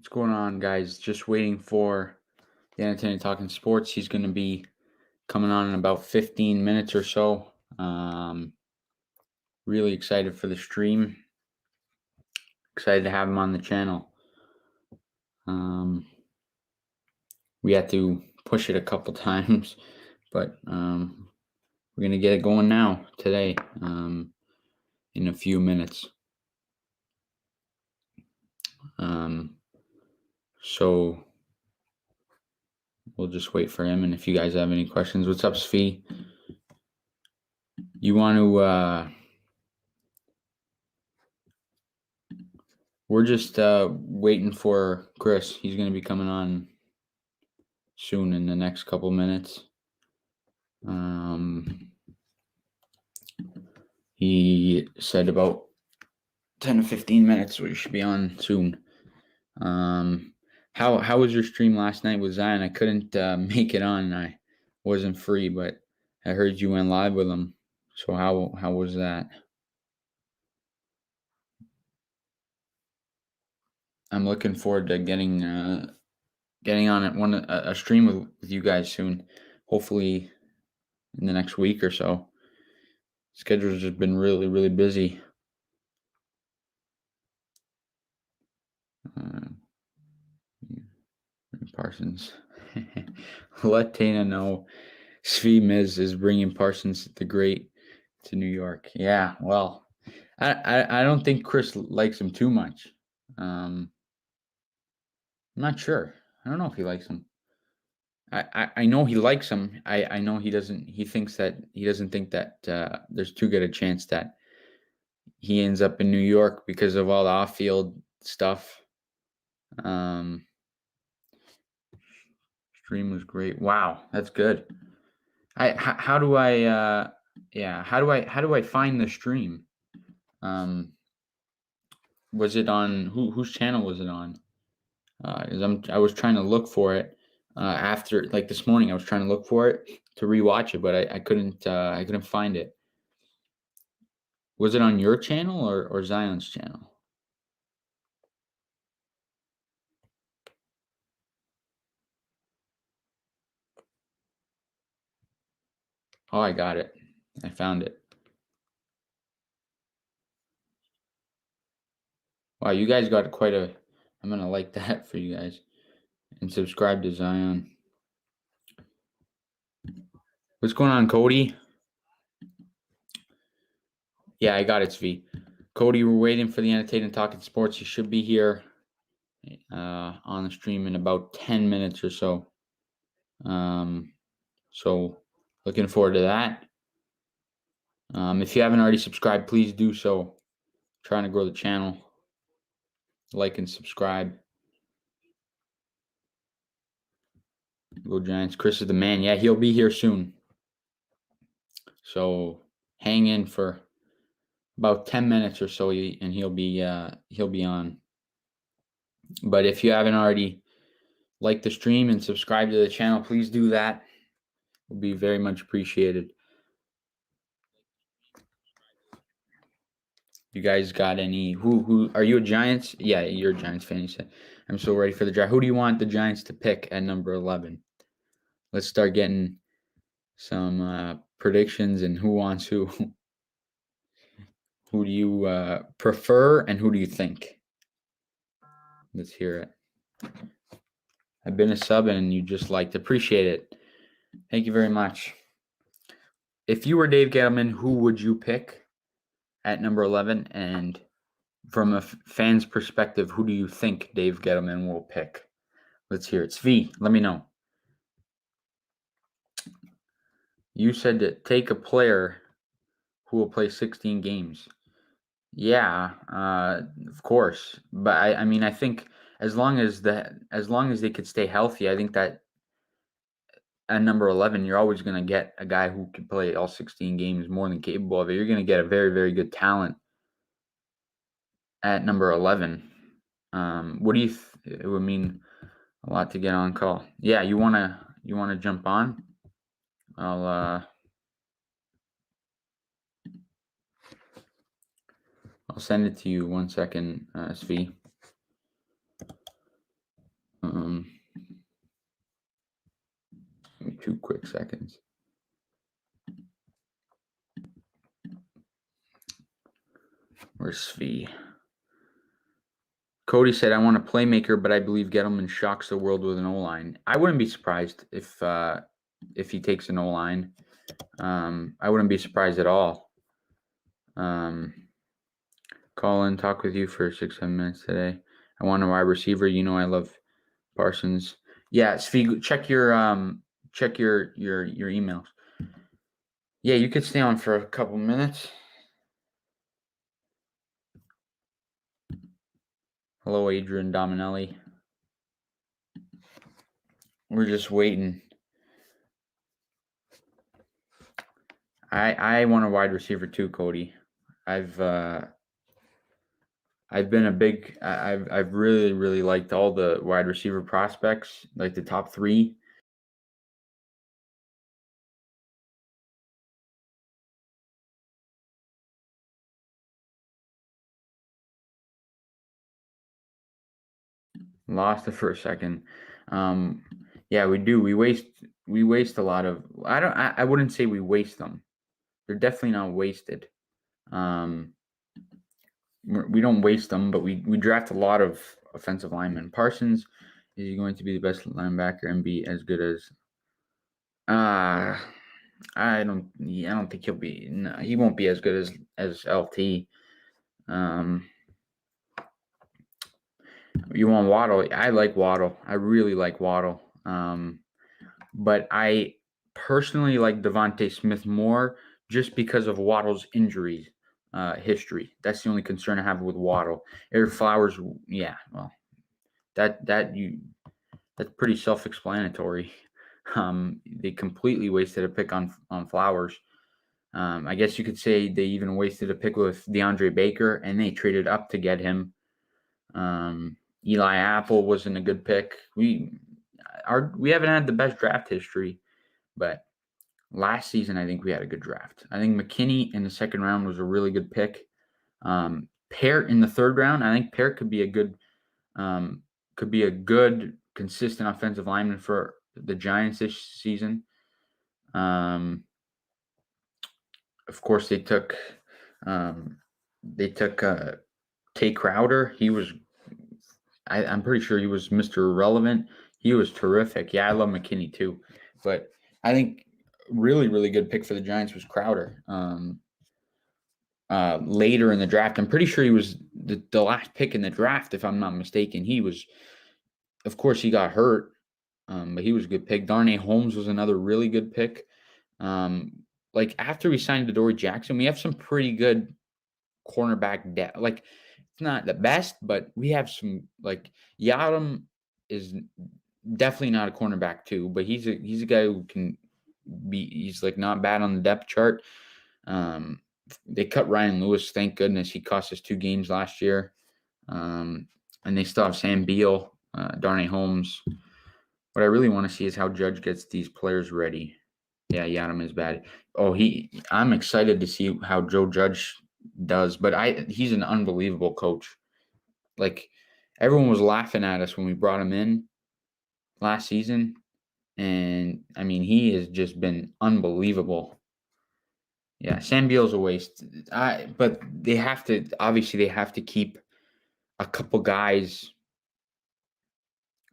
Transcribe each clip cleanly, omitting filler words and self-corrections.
What's going on, guys? Just waiting for the Entertainah Talking Sports. He's going to be coming on in about 15 minutes or so. Really excited for the stream. Excited to have him on the channel. We had to push it a couple times, but we're going to get it going now, today, in a few minutes. So we'll just wait for him. And if you guys have any questions, what's up, Svi? You want to... We're just waiting for Chris. He's going to be coming on soon in the next couple minutes. He said about 10 to 15 minutes, so we should be on soon. How was your stream last night with Zion? I couldn't make it on. I wasn't free, but I heard you went live with him. So how was that? I'm looking forward to getting on a stream with you guys soon. Hopefully in the next week or so. Schedule's just been really, really busy. Parsons. Let Tana know Svi Miz is bringing Parsons the Great to New York. Yeah, well, I don't think Chris likes him too much. I'm not sure. I don't know if he likes him. I know he likes him. I know he doesn't. He doesn't think that there's too good a chance that he ends up in New York because of all the off-field stuff. Stream was great. Wow, that's good. How do I find the stream? Was it on whose channel was it on? I was trying to look for it after, like, this morning. I was trying to look for it to rewatch it, but I couldn't find it. Was it on your channel or Zion's channel? Oh, I got it. I found it. Wow, you guys got quite a... I'm going to like that for you guys. And subscribe to Zion. What's going on, Cody? Yeah, I got it, Svi. Cody, we're waiting for the Entertainah Talking Sports. You should be here on the stream in about 10 minutes or so. So looking forward to that. If you haven't already subscribed, please do so. Trying to grow the channel. Like and subscribe. Go Giants. Chris is the man. Yeah, he'll be here soon. So hang in for about 10 minutes or so, and he'll be on. But if you haven't already liked the stream and subscribed to the channel, please do that. It will be very much appreciated. You guys got any? Who are you, a Giants? Yeah, you're a Giants fan. You said. I'm so ready for the draft. Who do you want the Giants to pick at number 11? Let's start getting some predictions and who wants who. Who do you prefer and who do you think? Let's hear it. I've been a sub and you just liked. Appreciate it. Thank you very much. If you were Dave Gettleman, who would you pick at number 11? And from a fan's perspective, who do you think Dave Gettleman will pick? Let's hear it. Svi, let me know. You said to take a player who will play 16 games. Yeah, of course. But I mean, I think as long as they could stay healthy, I think that at number 11, you're always going to get a guy who can play all 16 games, more than capable of it. You're going to get a very, very good talent at number 11. What do you? It would mean a lot to get on call. Yeah, you wanna jump on? I'll send it to you. 1 second, Svi. Give me 2 quick seconds. Where's Svi? Cody said, "I want a playmaker, but I believe Gettleman shocks the world with an O-line." I wouldn't be surprised if he takes an O-line. I wouldn't be surprised at all. Call in, talk with you for 6-7 minutes today. I want a wide receiver. You know I love Parsons. Yeah, Svi, check your emails. Yeah, you could stay on for a couple minutes. Hello, Adrian Dominelli. We're just waiting. I want a wide receiver too, Cody. I've been a big. I've really liked all the wide receiver prospects, like the top 3. Lost it for a second. Yeah, we do. We waste a lot of. I wouldn't say we waste them. They're definitely not wasted. We don't waste them, but we draft a lot of offensive linemen. Parsons, is he going to be the best linebacker and be as good as? I don't think he'll be. No, he won't be as good as LT. You want Waddle? I like Waddle. I really like Waddle. But I personally like Devontae Smith more just because of Waddle's injuries history. That's the only concern I have with Waddle. Eric Flowers, yeah, well, that's pretty self-explanatory. They completely wasted a pick on Flowers. I guess you could say they even wasted a pick with DeAndre Baker, and they traded up to get him. Eli Apple wasn't a good pick. We haven't had the best draft history, but last season I think we had a good draft. I think McKinney in the second round was a really good pick. Peart in the third round, I think Peart could be a good consistent offensive lineman for the Giants this season. Of course, they took Tay Crowder. He was, I'm pretty sure he was Mr. Irrelevant. He was terrific. Yeah, I love McKinney too, but I think really good pick for the Giants was Crowder. Later in the draft, I'm pretty sure he was the last pick in the draft, if I'm not mistaken. He was, of course, he got hurt, but he was a good pick. Darnay Holmes was another really good pick. Like after we signed Adoree Jackson, we have some pretty good cornerback depth. Like it's not the best, but we have some. Like Yadam is definitely not a cornerback too, but he's a guy who can be. He's like not bad on the depth chart. They cut Ryan Lewis. Thank goodness. He cost us 2 games last year. And they still have Sam Beal, Darnay Holmes. What I really want to see is how Judge gets these players ready. Yeah, Yadam is bad. I'm excited to see how Joe Judge does, but he's an unbelievable coach. Like everyone was laughing at us when we brought him in last season, and I mean he has just been unbelievable. Yeah, Sam Beal's a waste. But they have to keep a couple guys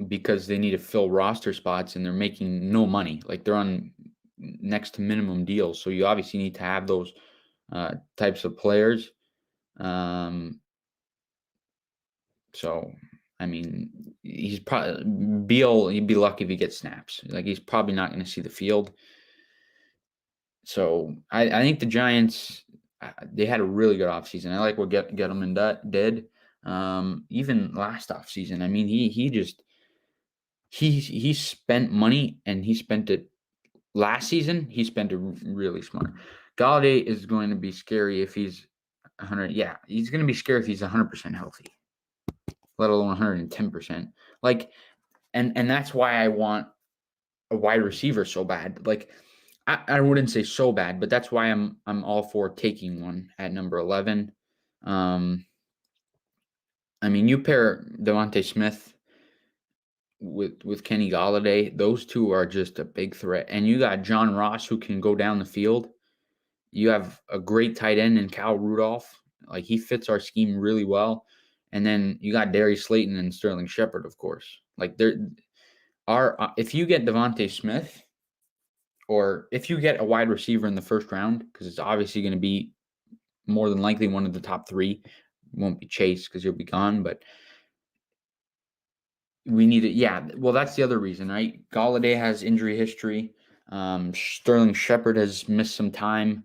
because they need to fill roster spots and they're making no money. Like they're on next to minimum deals. So you obviously need to have those types of players. So, I mean, he's probably Beal. He'd be lucky if he gets snaps. Like he's probably not going to see the field. So I think the Giants, they had a really good offseason. I like what Gettleman did. Even last offseason, I mean, he spent money and he spent it last season. He spent it really smart. Galladay is going to be scary if he's 100. Yeah, he's going to be scary if he's 100% healthy, let alone 110%. Like, and that's why I want a wide receiver so bad. Like, I wouldn't say so bad, but that's why I'm all for taking one at number 11. I mean, you pair Devontae Smith with Kenny Golladay. Those two are just a big threat. And you got John Ross who can go down the field. You have a great tight end in Cal Rudolph. Like, he fits our scheme really well. And then you got Darius Slayton and Sterling Shepard, of course. Like, if you get Devontae Smith, or if you get a wide receiver in the first round, because it's obviously going to be more than likely one of the top three. It won't be Chase because he'll be gone, but we need it. Yeah, well, that's the other reason, right? Golladay has injury history. Sterling Shepard has missed some time.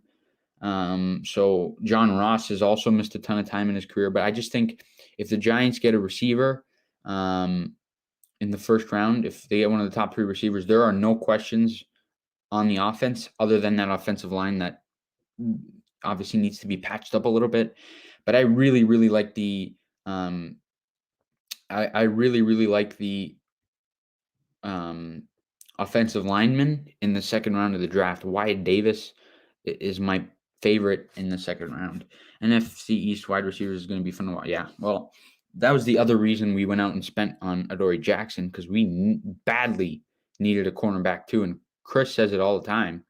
So John Ross has also missed a ton of time in his career. But I just think if the Giants get a receiver in the first round, if they get one of the top three receivers, there are no questions on the offense other than that offensive line that obviously needs to be patched up a little bit. But I really, really like the I really, really like the offensive lineman in the second round of the draft. Wyatt Davis is my favorite in the second round. NFC East wide receivers is going to be fun to watch. Yeah, well, that was the other reason we went out and spent on Adoree Jackson, because we badly needed a cornerback too. And Chris says it all the time.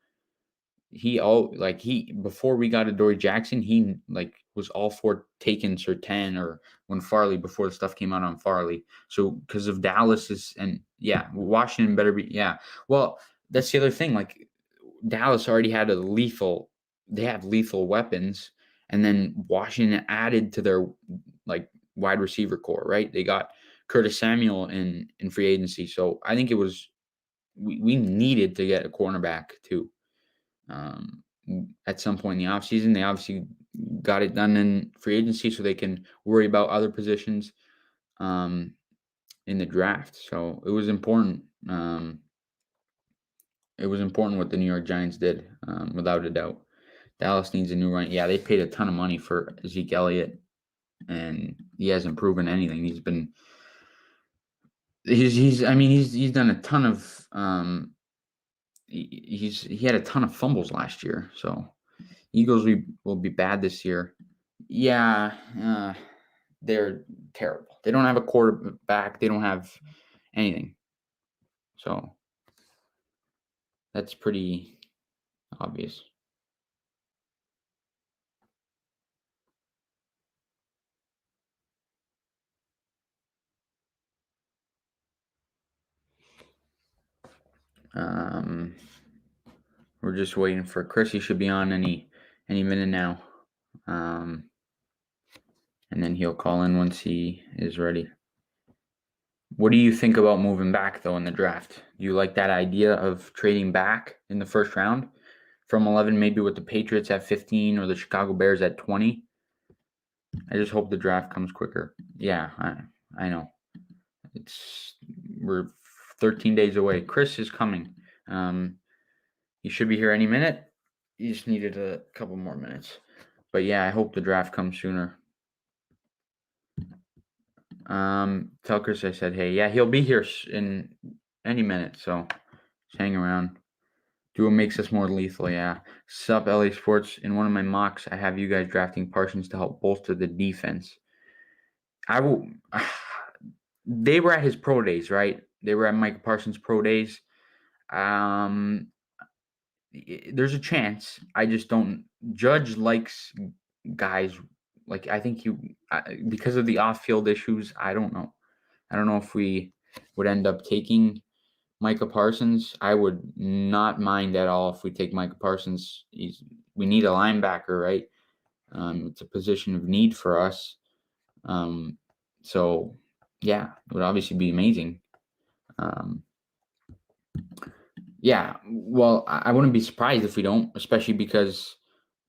Before we got Adoree Jackson, he was all for taking Surtain or when Farley, before the stuff came out on Farley. So because of Dallas Washington better be. Yeah. Well, that's the other thing. Like, Dallas already had they have lethal weapons, and then Washington added to their wide receiver core, right? They got Curtis Samuel in free agency. So I think we needed to get a cornerback too. At some point in the offseason. They obviously got it done in free agency so they can worry about other positions in the draft. So it was important. It was important what the New York Giants did, without a doubt. Dallas needs a new run. Yeah, they paid a ton of money for Zeke Elliott, and he hasn't proven anything. He's done a ton of he had a ton of fumbles last year. So Eagles will be bad this year. Yeah, they're terrible. They don't have a quarterback. They don't have anything. So that's pretty obvious. We're just waiting for Chris. He should be on any minute now. And then he'll call in once he is ready. What do you think about moving back, though, in the draft? Do you like that idea of trading back in the first round from 11, maybe with the Patriots at 15 or the Chicago Bears at 20? I just hope the draft comes quicker. Yeah, I know. We're 13 days away. Chris is coming. He should be here any minute. He just needed a couple more minutes. But yeah, I hope the draft comes sooner. Tell Chris I said, hey, yeah, he'll be here in any minute, so just hang around. Do what makes us more lethal, yeah. Sup, LA Sports. In one of my mocks, I have you guys drafting Parsons to help bolster the defense. They were at his pro days, right? They were at Micah Parsons' pro days. There's a chance. I just don't. Judge likes guys. I think because of the off-field issues, I don't know. I don't know if we would end up taking Micah Parsons. I would not mind at all if we take Micah Parsons. We need a linebacker, right? It's a position of need for us. So, yeah, it would obviously be amazing. Yeah, well, I wouldn't be surprised if we don't, especially because,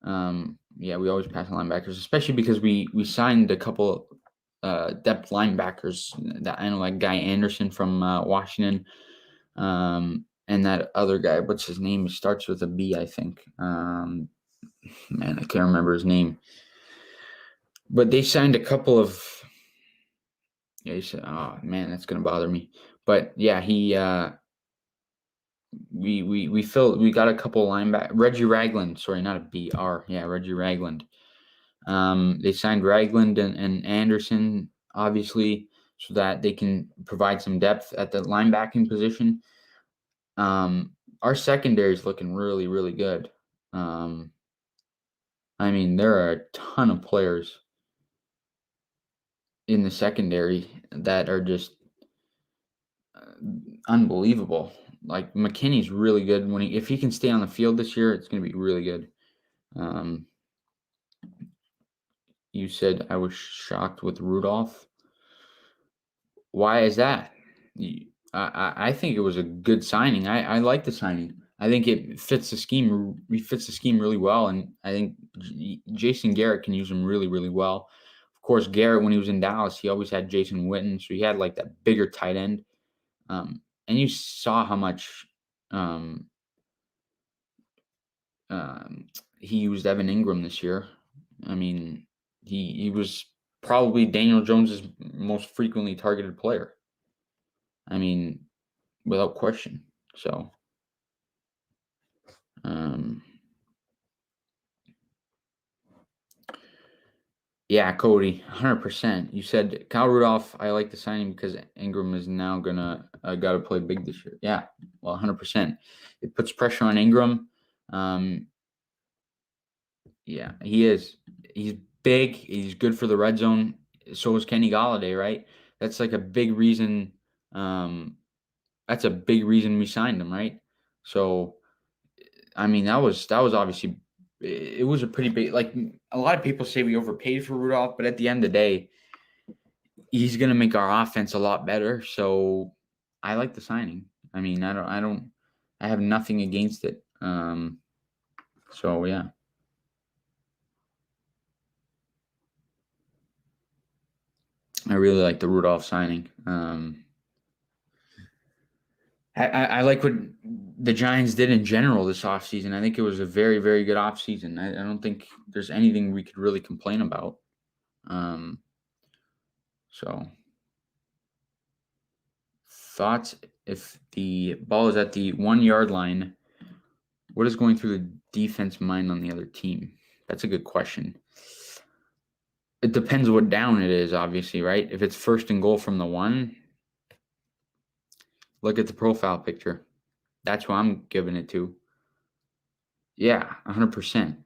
we always pass on linebackers, especially because we signed a couple depth linebackers that I know, like Guy Anderson from Washington, and that other guy, what's his name? It starts with a B, I think. Man, I can't remember his name. But they signed a couple of. Yeah, he said, oh man, that's gonna bother me. But yeah, he. We got a couple linebackers. Reggie Ragland, sorry, not a BR. Yeah, Reggie Ragland. They signed Ragland and Anderson, obviously. so that they can provide some depth at the linebacking position. Our secondary is looking really, really good. I mean, there are a ton of players in the secondary that are just unbelievable. Like McKinney's really good if he can stay on the field this year, it's going to be really good. You said I was shocked with Rudolph. Why is that? I think it was a good signing. I like the signing. I think it fits the scheme. He fits the scheme really well, and I think Jason Garrett can use him really, really well. Of course, Garrett, when he was in Dallas, he always had Jason Witten, so he had like that bigger tight end. And you saw how much he used Evan Ingram this year. I mean, he was probably Daniel Jones's most frequently targeted player. I mean, without question. So, yeah, Cody, 100%. You said Kyle Rudolph, I like the signing because Ingram is now gonna got to play big this year. Yeah, well, 100%. It puts pressure on Ingram. Yeah, he is. He's big. He's good for the red zone. So is Kenny Golladay, right? That's like a big reason. That's a big reason we signed him, right? So, I mean, that was obviously, it was a pretty big. Like a lot of people say we overpaid for Rudolph, but at the end of the day, he's gonna make our offense a lot better. So, I like the signing. I mean, I have nothing against it. So yeah. I really like the Rudolph signing. I like what the Giants did in general this offseason. I think it was a very, very good offseason. I don't think there's anything we could really complain about. So, thoughts if the ball is at the 1 yard line, what is going through the defense mind on the other team? That's a good question. It depends what down it is, obviously, right? If it's first and goal from the 1, look at the profile picture. That's who I'm giving it to. Yeah, 100%.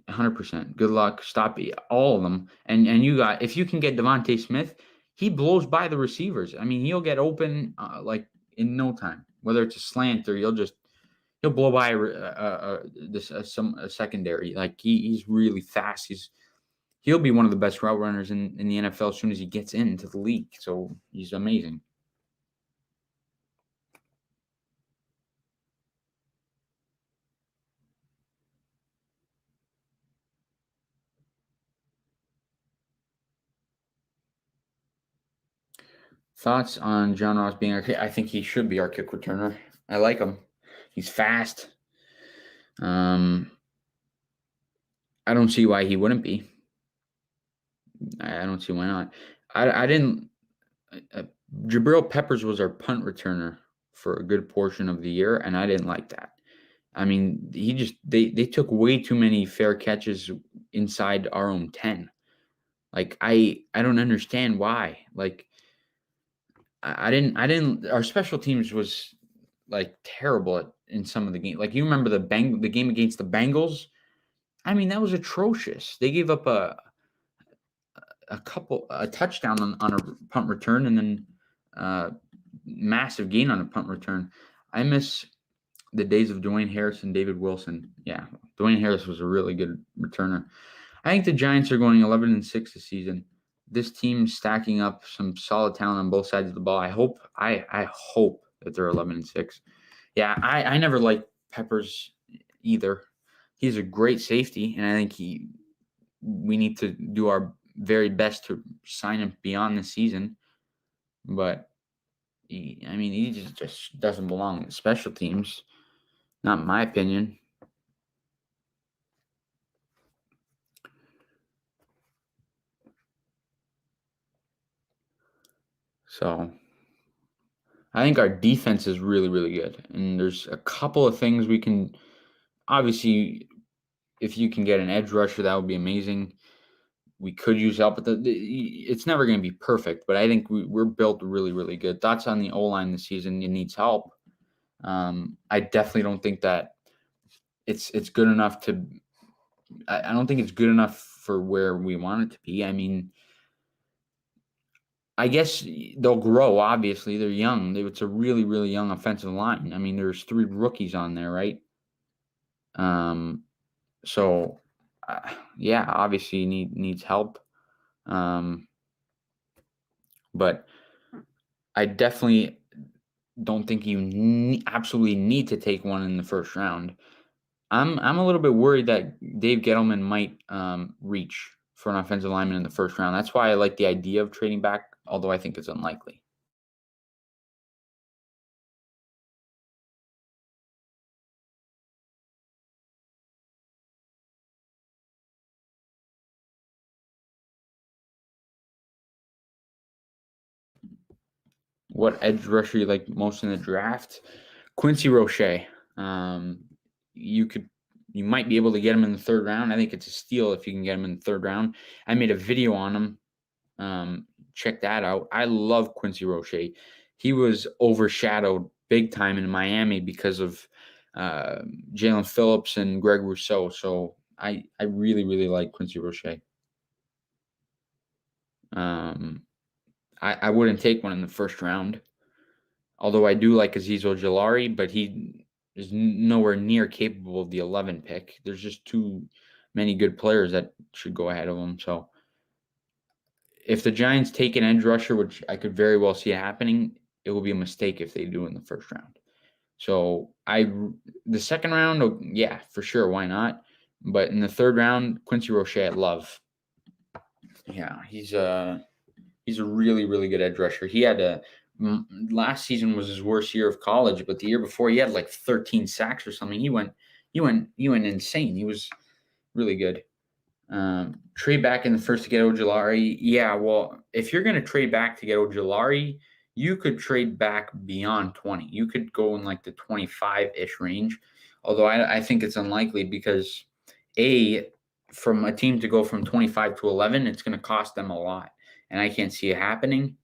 100%. Good luck. Stop all of them. And you got, if you can get Devontae Smith, he blows by the receivers. I mean, he'll get open like in no time. Whether it's a slant or he'll blow by a secondary. Like he's really fast. He'll be one of the best route runners in the NFL as soon as he gets into the league. So he's amazing. Thoughts on John Ross being I think he should be our kick returner. I like him. He's fast. I don't see why he wouldn't be. I don't see why not. I didn't. Jabril Peppers was our punt returner for a good portion of the year, and I didn't like that. I mean, they took way too many fair catches inside our own 10. Like I don't understand why. Like I didn't. Our special teams was like terrible in some of the game. Like you remember the game against the Bengals? I mean, that was atrocious. They gave up a touchdown on a punt return, and then massive gain on a punt return. I miss the days of Dwayne Harris and David Wilson. Yeah, Dwayne Harris was a really good returner. I think the Giants are going 11-6 this season. This team's stacking up some solid talent on both sides of the ball. I hope that they're 11-6. Yeah, I never liked Peppers either. He's a great safety, and I think we need to do our very best to sign him beyond the season. But he just doesn't belong in special teams. Not in my opinion. So I think our defense is really, really good. And there's a couple of things we can, obviously, if you can get an edge rusher, that would be amazing. we could use help, but it's never going to be perfect. But I think we're built really, really good. Thoughts on the O-line this season? It needs help. I definitely don't think that it's good enough to. I don't think it's good enough for where we want it to be. I mean, I guess they'll grow. Obviously, they're young. It's a really, really young offensive line. I mean, there's 3 rookies on there, right? So, yeah, obviously needs help. But I definitely don't think you absolutely need to take one in the first round. I'm a little bit worried that Dave Gettleman might reach for an offensive lineman in the first round. That's why I like the idea of trading back, although I think it's unlikely. What edge rusher you like most in the draft? Quincy Roche. You might be able to get him in the 3rd round. I think it's a steal if you can get him in the 3rd round. I made a video on him. Check that out. I love Quincy Roche. He was overshadowed big time in Miami because of Jalen Phillips and Greg Rousseau. So I really, really like Quincy Roche. I wouldn't take one in the 1st round. Although I do like Azeez Ojulari, but he is nowhere near capable of the 11 pick. There's just too many good players that should go ahead of him. So if the Giants take an edge rusher, which I could very well see happening, it will be a mistake if they do in the 1st round. So the 2nd round, yeah, for sure, why not? But in the 3rd round, Quincy Roche, I love. Yeah, he's a really, really good edge rusher. He had last season was his worst year of college, but the year before he had like 13 sacks or something. He went insane. He was really good. Trade back in the 1st to get Ojulari. Yeah, well, if you're going to trade back to get Ojulari, you could trade back beyond 20. You could go in like the 25-ish range, although I think it's unlikely because, from a team to go from 25 to 11, it's going to cost them a lot, and I can't see it happening.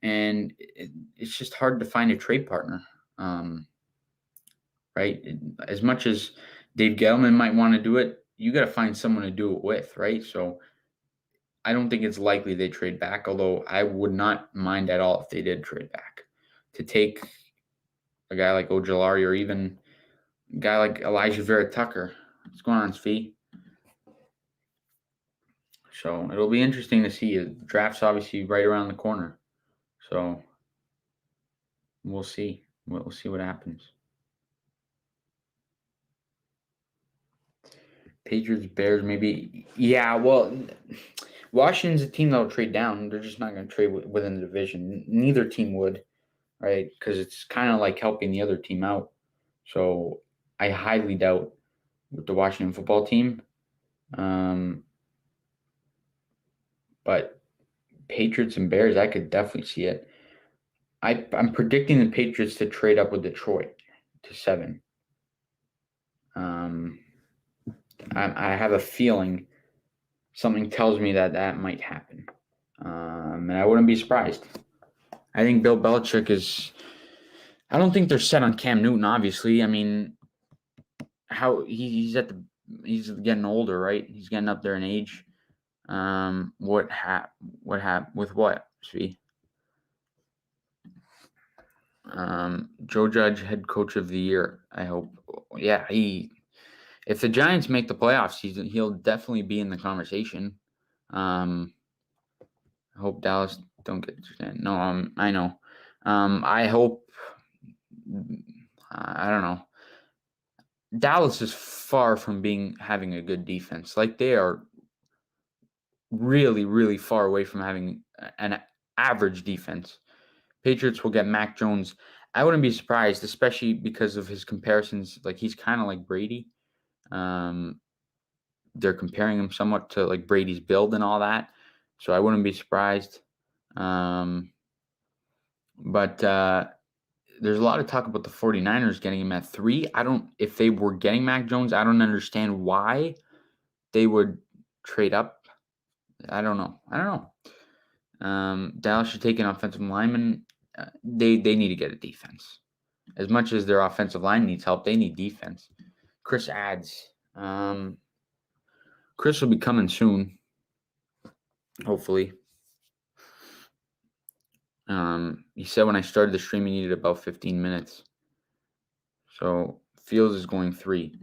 And it's just hard to find a trade partner, right? As much as Dave Gettleman might want to do it, you got to find someone to do it with, right? So I don't think it's likely they trade back, although I would not mind at all if they did trade back to take a guy like Ojulari or even a guy like Elijah Vera Tucker. What's going on, Svi? So it'll be interesting to see. The draft's obviously right around the corner. So we'll see. We'll see what happens. Patriots, Bears, maybe. Yeah, well, Washington's a team that will trade down. They're just not going to trade within the division. Neither team would, right? Because it's kind of like helping the other team out. So I highly doubt with the Washington football team. But Patriots and Bears, I could definitely see it. I'm predicting the Patriots to trade up with Detroit to 7. I have a feeling something tells me that might happen. And I wouldn't be surprised. I think Bill Belichick is – I don't think they're set on Cam Newton, obviously. I mean, he's getting older, right? He's getting up there in age. What happened with what, Svi? Joe Judge, head coach of the year, I hope. Yeah, if the Giants make the playoffs, he'll definitely be in the conversation. I hope Dallas don't get – no, I know. I hope – I don't know. Dallas is far from having a good defense. Like, they are really, really far away from having an average defense. Patriots will get Mac Jones. I wouldn't be surprised, especially because of his comparisons. Like, he's kind of like Brady. They're comparing him somewhat to like Brady's build and all that. So I wouldn't be surprised. But there's a lot of talk about the 49ers getting him at 3. If they were getting Mac Jones, I don't understand why they would trade up I don't know. Dallas should take an offensive lineman. They need to get a defense. As much as their offensive line needs help, they need defense. Chris adds. Chris will be coming soon, hopefully. He said when I started the stream, he needed about 15 minutes. So Fields is going 3.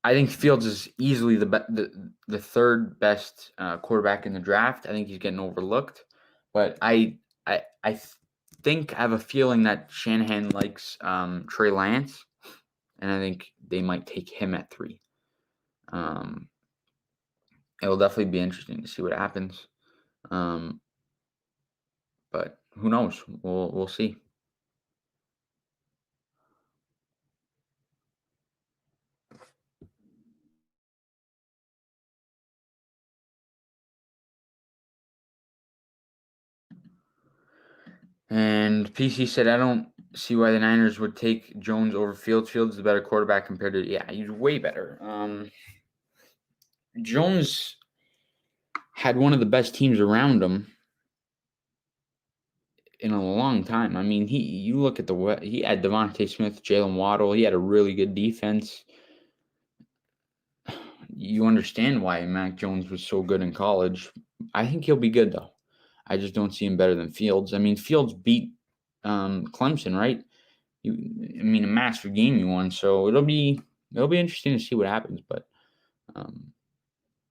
I think Fields is easily the third best quarterback in the draft. I think he's getting overlooked, but I think I have a feeling that Shanahan likes Trey Lance, and I think they might take him at 3. It will definitely be interesting to see what happens. But who knows? We'll see. And PC said, I don't see why the Niners would take Jones over Fields. Fields is the better quarterback compared to, yeah, he's way better. Jones had one of the best teams around him in a long time. I mean, you look at he had Devontae Smith, Jalen Waddle. He had a really good defense. You understand why Mac Jones was so good in college. I think he'll be good, though. I just don't see him better than Fields. I mean, Fields beat Clemson, right? A massive game you won. So it'll be interesting to see what happens. But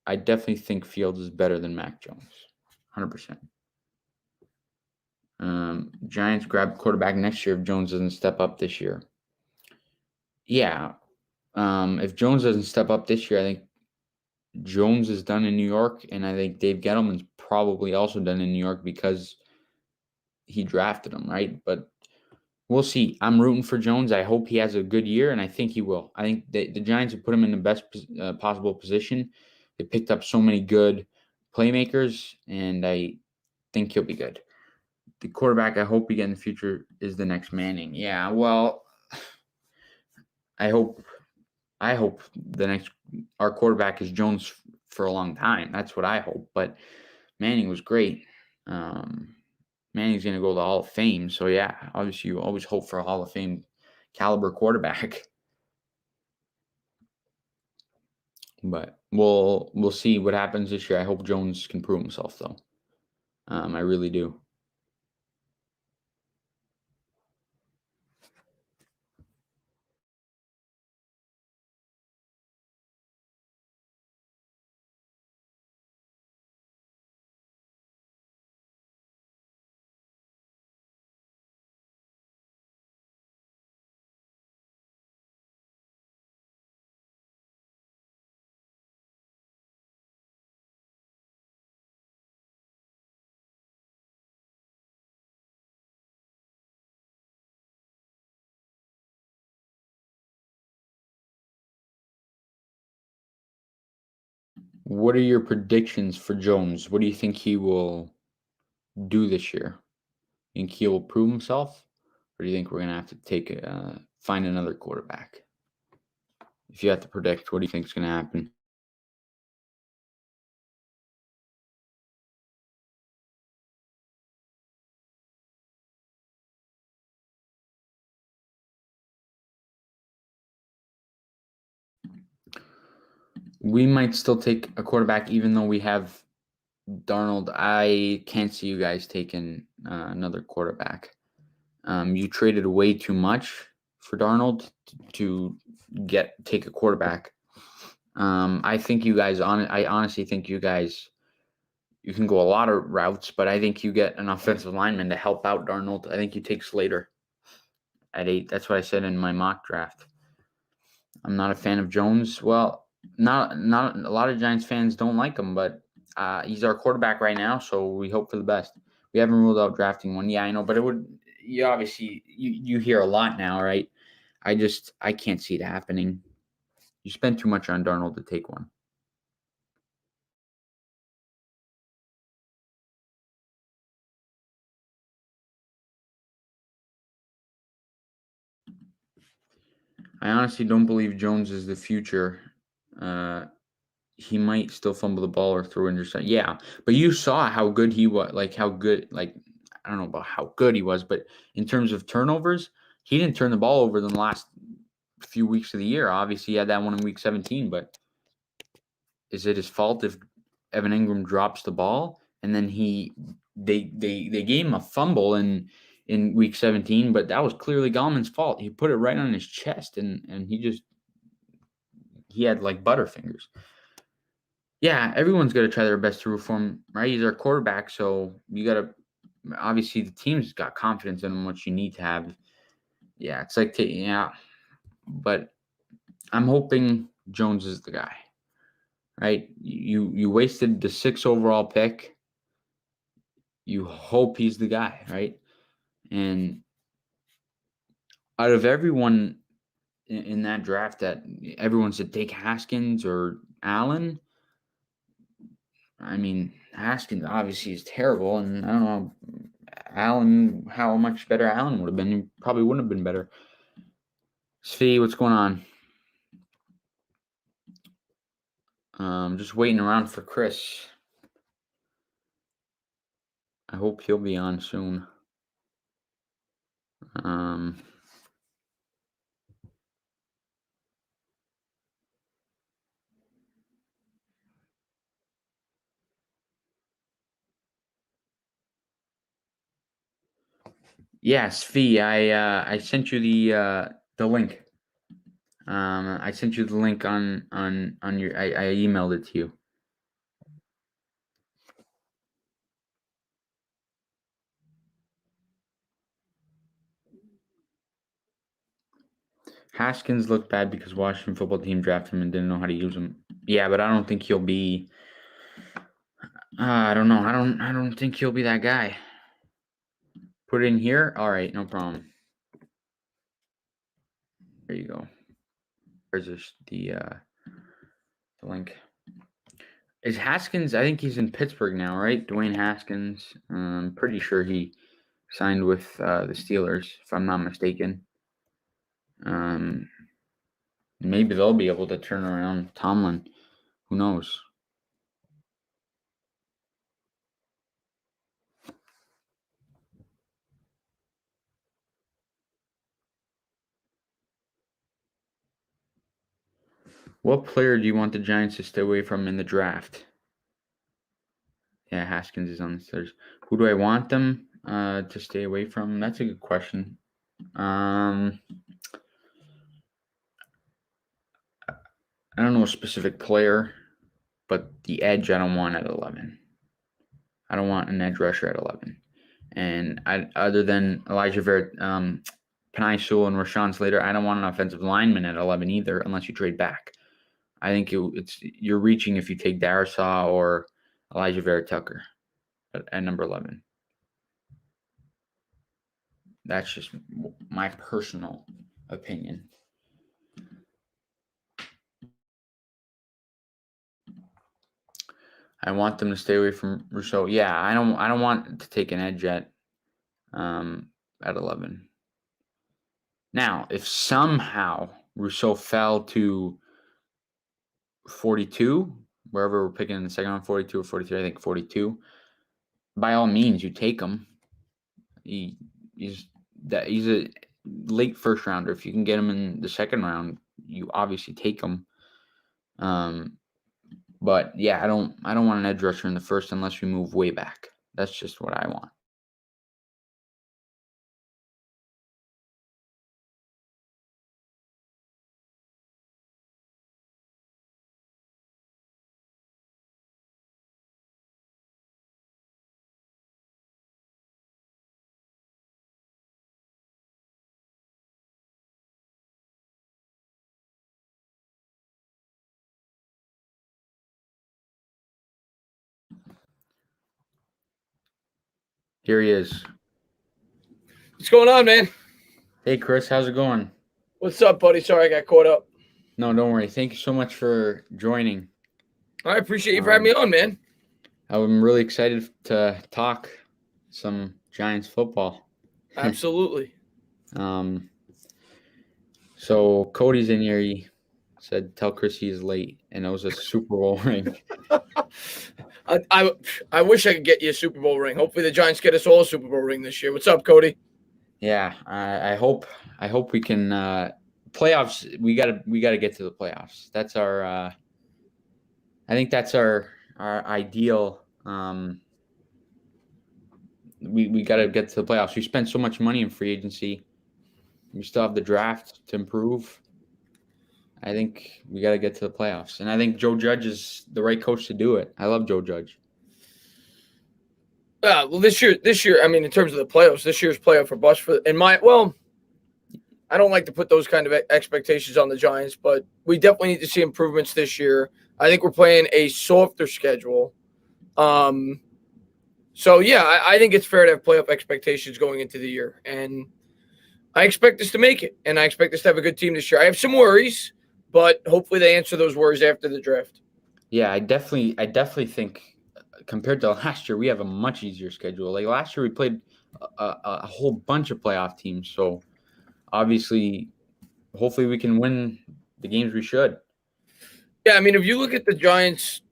I definitely think Fields is better than Mac Jones, 100%. Giants grab quarterback next year if Jones doesn't step up this year. Yeah. If Jones doesn't step up this year, I think Jones is done in New York, and I think Dave Gettleman's probably also done in New York because he drafted him, right? But we'll see. I'm rooting for Jones. I hope he has a good year, and I think he will. I think the Giants have put him in the best possible position. They picked up so many good playmakers, and I think he'll be good. The quarterback I hope we get in the future is the next Manning. Yeah, well, I hope our quarterback is Jones for a long time. That's what I hope. But Manning was great. Manning's going to go to the Hall of Fame. So, yeah, obviously you always hope for a Hall of Fame caliber quarterback. But we'll see what happens this year. I hope Jones can prove himself, though. I really do. What are your predictions for Jones? What do you think he will do this year? Think he will prove himself, or do you think we're gonna have to find another quarterback? If you have to predict, what do you think is gonna happen? We might still take a quarterback, even though we have Darnold. I can't see you guys taking another quarterback. You traded way too much for Darnold to take a quarterback. I think you guys I honestly think you can go a lot of routes, but I think you get an offensive lineman to help out Darnold. I think you take Slater at 8. That's what I said in my mock draft. I'm not a fan of Jones. Well, not a lot of Giants fans don't like him, but he's our quarterback right now, so we hope for the best. We haven't ruled out drafting one. Yeah, I know, but you hear a lot now, right? I can't see it happening. You spend too much on Darnold to take one. I honestly don't believe Jones is the future. he might still fumble the ball or throw interception. Yeah, but you saw how good he was. Like how good. Like I don't know about how good he was, but in terms of turnovers, he didn't turn the ball over in the last few weeks of the year. Obviously, he had that one in week 17, but is it his fault if Evan Ingram drops the ball and then they gave him a fumble in week 17, but that was clearly Gallman's fault. He put it right on his chest and he had like butterfingers. Yeah, everyone's got to try their best to root for him, right? He's our quarterback, so you got to obviously the team's got confidence in him, which you need to have. Yeah, it's like but I'm hoping Jones is the guy. Right? You wasted the 6th overall pick. You hope he's the guy, right? And out of everyone in that draft, that everyone said take Haskins or Allen. I mean, Haskins obviously is terrible, and I don't know Allen how much better Allen would have been. He probably wouldn't have been better. Svi, what's going on? Just waiting around for Chris. I hope he'll be on soon. Yes, Svi, I sent you the link. I sent you the link on your. I emailed it to you. Haskins looked bad because Washington football team drafted him and didn't know how to use him. Yeah, but I don't think he'll be. I don't know. I don't think he'll be that guy. Put it in here. All right, no problem. There you go. There's the link. Is Haskins? I think he's in Pittsburgh now, right? Dwayne Haskins. I'm pretty sure he signed with the Steelers, if I'm not mistaken. Maybe they'll be able to turn around Tomlin. Who knows? What player do you want the Giants to stay away from in the draft? Yeah, Haskins is on the Steelers. Who do I want them to stay away from? That's a good question. I don't know a specific player, but the edge I don't want at 11. I don't want an edge rusher at 11. And other than Elijah Vera, Penei Sewell, and Rashawn Slater, I don't want an offensive lineman at 11 either, unless you trade back. I think you're reaching if you take Darisaw or Elijah Vera Tucker at number 11. That's just my personal opinion. I want them to stay away from Rousseau. Yeah, I don't want to take an edge at 11. Now, if somehow Rousseau fell to 42, wherever we're picking in the second round, 42 or 43, I think 42, by all means, you take him. He's a late first rounder. If you can get him in the second round, you obviously take him. But yeah, I don't want an edge rusher in the first unless we move way back. That's just what I want. Here he is. What's going on, man? Hey, Chris, how's it going? What's up, buddy? Sorry I got caught up. No, don't worry. Thank you so much for joining. I appreciate you for having me on, man. I'm really excited to talk some Giants football. Absolutely. So Cody's in here. said, "Tell Chris he's late," and it was a Super Bowl ring. I wish I could get you a Super Bowl ring. Hopefully the Giants get us all a Super Bowl ring this year. What's up, Cody? Yeah, I hope we can playoffs. We gotta get to the playoffs. That's our. I think that's our ideal. We got to get to the playoffs. We spent so much money in free agency. We still have the draft to improve. I think we got to get to the playoffs, and I think Joe Judge is the right coach to do it. I love Joe Judge. Well, this year, I mean, in terms of the playoffs, this year's playoff for bust I don't like to put those kind of expectations on the Giants, but we definitely need to see improvements this year. I think we're playing a softer schedule. So, yeah, I think it's fair to have playoff expectations going into the year. And I expect us to make it, and I expect us to have a good team this year. I have some worries, but hopefully they answer those worries after the draft. Yeah, I definitely think compared to last year, we have a much easier schedule. Like last year, we played a whole bunch of playoff teams. So, obviously, hopefully we can win the games we should. Yeah, I mean, if you look at the Giants,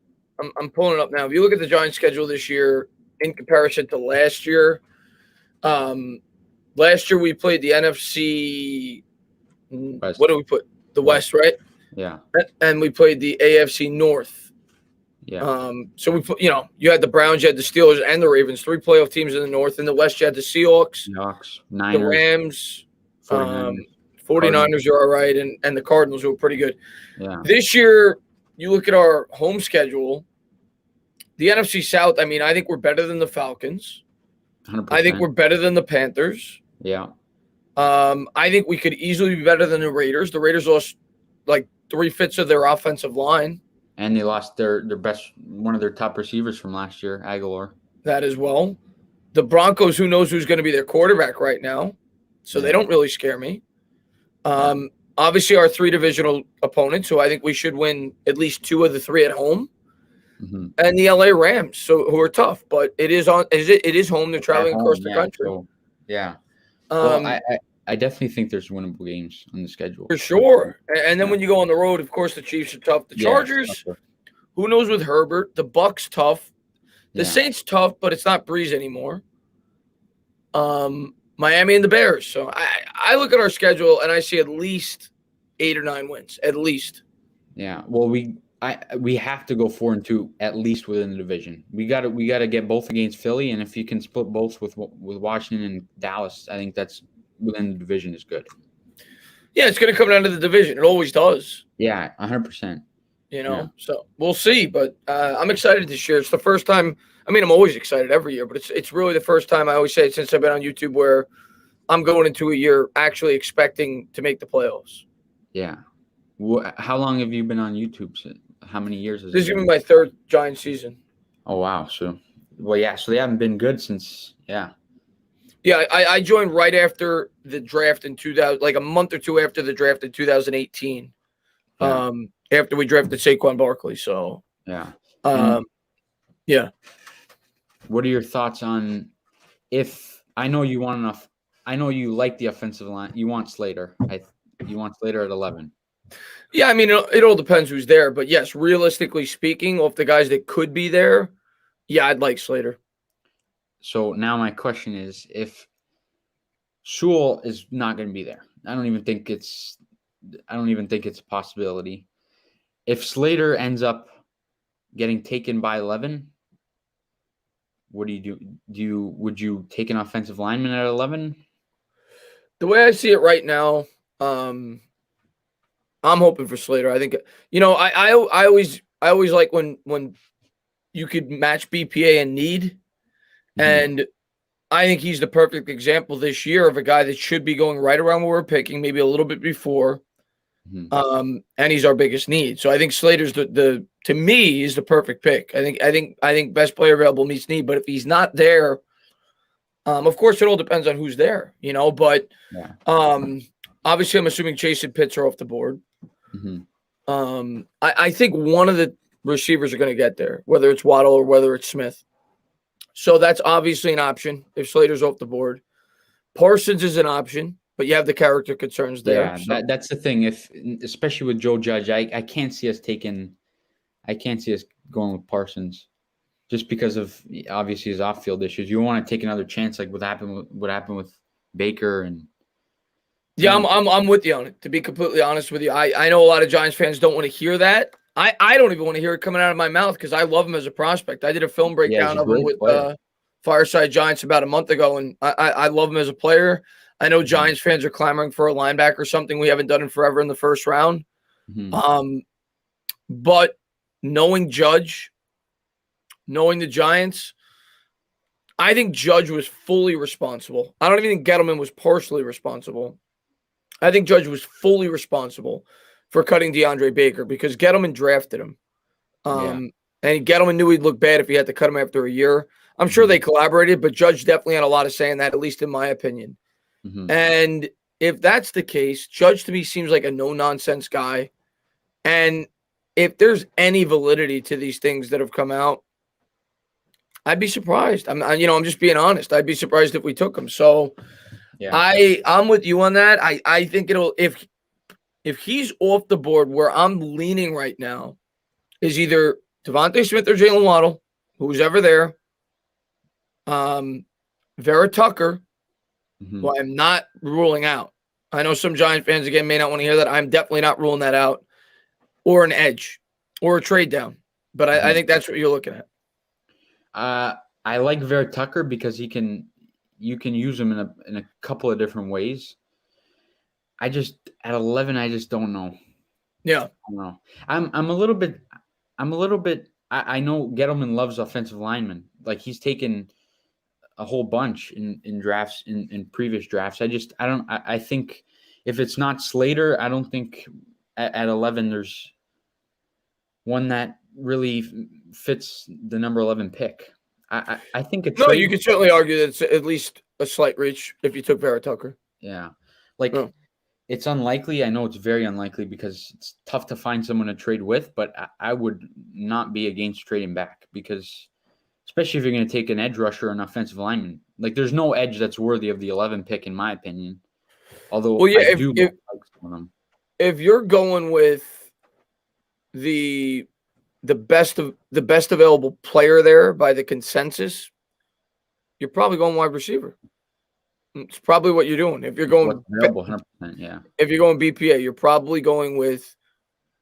I'm pulling it up now. If you look at the Giants' schedule this year in comparison to last year, last year we played the NFC. West. What do we put? The West, right? Yeah. And we played the AFC North. Yeah. So we put, you had the Browns, you had the Steelers, and the Ravens, 3 playoff teams in the North. In the West, you had the Seahawks, Niners, the Rams, 49ers, are all right, and the Cardinals who are pretty good. Yeah. This year, you look at our home schedule, the NFC South, I mean, I think we're better than the Falcons. 100%. I think we're better than the Panthers. Yeah. I think we could easily be better than the Raiders. The Raiders lost like 3/5 of their offensive line. And they lost their best, one of their top receivers from last year, Aguilar. That as well. The Broncos, who knows who's going to be their quarterback right now. So they don't really scare me. Obviously, our 3 divisional opponents, who I think we should win at least 2 of the 3 at home. Mm-hmm. And the LA Rams, who are tough, but it is home. They're traveling across the country. So, yeah. Well, I definitely think there's winnable games on the schedule. For sure. And then when you go on the road, of course, the Chiefs are tough. The Chargers, who knows with Herbert. The Bucs, tough. The Saints, tough, but it's not Breeze anymore. Miami and the Bears. So I look at our schedule, and I see at least 8 or 9 wins. At least. Yeah. Well, we have to go 4-2 at least within the division. We got to get both against Philly, and if you can split both with Washington and Dallas, I think that's within the division is good. Yeah, it's going to come down to the division. It always does. Yeah, 100%. So we'll see. But I'm excited this year. It's the first time. I mean, I'm always excited every year, but it's really the first time, I always say it since I've been on YouTube, where I'm going into a year actually expecting to make the playoffs. Yeah. How long have you been on YouTube? How many years has this is going to be my 3rd Giants season. Oh, wow. So they haven't been good since, Yeah, I joined right after the draft in 2000, like a month or 2 after the draft in 2018. After we drafted Saquon Barkley. So yeah. Yeah. What are your thoughts on I know you like the offensive line. You want Slater. You want Slater at 11. Yeah, I mean, it all depends who's there. But yes, realistically speaking, of the guys that could be there, yeah, I'd like Slater. So now my question is, if Sewell is not going to be there, I don't even think it's a possibility. If Slater ends up getting taken by 11, what do you do? Would you take an offensive lineman at 11? The way I see it right now, I'm hoping for Slater. I think I always like when you could match BPA and need. And I think he's the perfect example this year of a guy that should be going right around where we're picking, maybe a little bit before. And he's our biggest need. So I think Slater's to me is the perfect pick. I think best player available meets need. But if he's not there, of course it all depends on who's there, But obviously I'm assuming Chase and Pitts are off the board. I think one of the receivers are going to get there, whether it's Waddle or whether it's Smith. So that's obviously an option if Slater's off the board. Parsons is an option. but you have the character concerns there. Yeah, So. that's the thing. Especially with Joe Judge, I can't see us going with Parsons just because of obviously his off-field issues. You want to take another chance, like what happened with Baker and. Yeah, I'm with you on it. To be completely honest with you, I know a lot of Giants fans don't want to hear that. I don't even want to hear it coming out of my mouth because I love him as a prospect. I did a film breakdown of him with Fireside Giants about a month ago, and I love him as a player. I know Giants fans are clamoring for a linebacker, something we haven't done in forever in the first round. But knowing Judge, knowing the Giants, I think Judge was fully responsible. I don't even think Gettleman was partially responsible. I think Judge was fully responsible for cutting DeAndre Baker because Gettleman drafted him. And Gettleman knew he'd look bad if he had to cut him after a year. I'm sure they collaborated, but Judge definitely had a lot of say in that, at least in my opinion. And if that's the case, Judge to me seems like a no-nonsense guy. And if there's any validity to these things that have come out, I'd be surprised. I'm just being honest. I'd be surprised if we took him. So I'm with you on that. I think if he's off the board, where I'm leaning right now is either Devontae Smith or Jalen Waddle, who's ever there. Vera Tucker, who I'm not ruling out. I know some Giant fans, again, may not want to hear that. I'm definitely not ruling that out. Or an edge or a trade down. But I think that's what you're looking at. I like Vera Tucker because you can use him in a couple of different ways. At 11, I just don't know. Yeah. I don't know. I'm a little bit I know Gettleman loves offensive linemen. Like he's taken a whole bunch in drafts in previous drafts. I think if it's not Slater, I don't think at 11 there's one that really fits the number 11 pick. I think it's you could certainly argue that it's at least a slight reach if you took Vera Tucker. Yeah. It's unlikely. I know it's very unlikely because it's tough to find someone to trade with, but I would not be against trading back because especially if you're going to take an edge rusher or an offensive lineman. Like there's no edge that's worthy of the 11 pick in my opinion. Although I do like some of them. If you're going with the best available player there by the consensus, you're probably going wide receiver. It's probably what you're doing. If you're going available, 100%, yeah. If you're going BPA, you're probably going with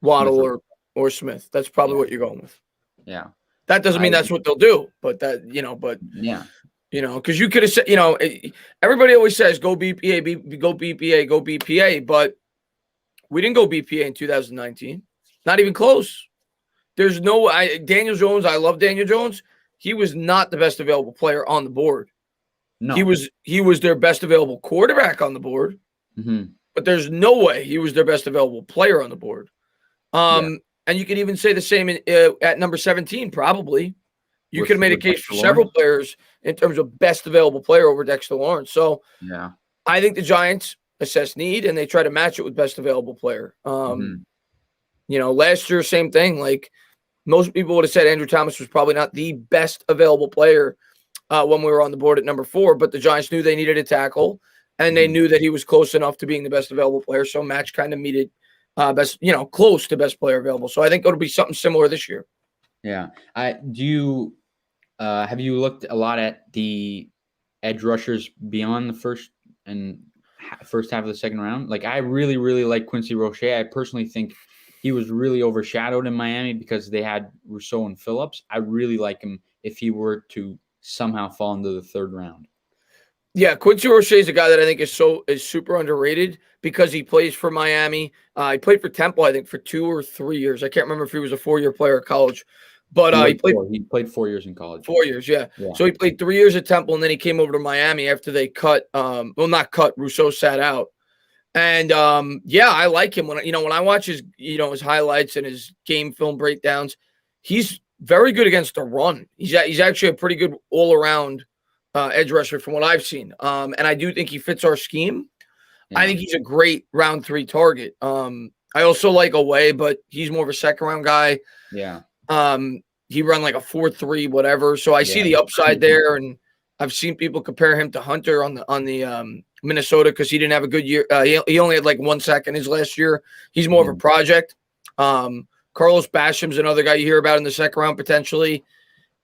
Waddle or Smith. That's probably what you're going with. Yeah. That doesn't mean that's what they'll do, but because you could have said, everybody always says go BPA, go BPA, go BPA, but we didn't go BPA in 2019. Not even close. There's no Daniel Jones. I love Daniel Jones. He was not the best available player on the board. No, he was their best available quarterback on the board, but there's no way he was their best available player on the board. And you could even say the same at number 17. Probably, you could have made a case for several players in terms of best available player over Dexter Lawrence. So, I think the Giants assess need and they try to match it with best available player. Last year, same thing. Like most people would have said, Andrew Thomas was probably not the best available player when we were on the board at number 4, but the Giants knew they needed a tackle, and they knew that he was close enough to being the best available player. So match kind of needed close to best player available. So I think it'll be something similar this year. Yeah. Have you looked a lot at the edge rushers beyond the first half of the second round? Like I really, really like Quincy Roche. I personally think he was really overshadowed in Miami because they had Rousseau and Phillips. I really like him if he were to somehow fall into the third round. Yeah, Quincy Roche is a guy that I think is super underrated because he plays for Miami. He played for Temple, I think, for 2 or 3 years. I can't remember if he was a 4-year player at college, but he played 4 years in college. 4 years, yeah. So he played 3 years at Temple, and then he came over to Miami after they cut. Not cut. Rousseau sat out, and I like him when I watch his his highlights and his game film breakdowns. He's very good against the run. He's actually a pretty good all around edge rusher from what I've seen. And I do think he fits our scheme. Yeah. I think he's a great round 3 target. I also like Away, but he's more of a second round guy. Yeah. He run like a 4.3, whatever. So I see the upside there, and I've seen people compare him to Hunter on the Minnesota because he didn't have a good year. He only had like 1 sack in his last year. He's more of a project. Carlos Basham's another guy you hear about in the second round potentially.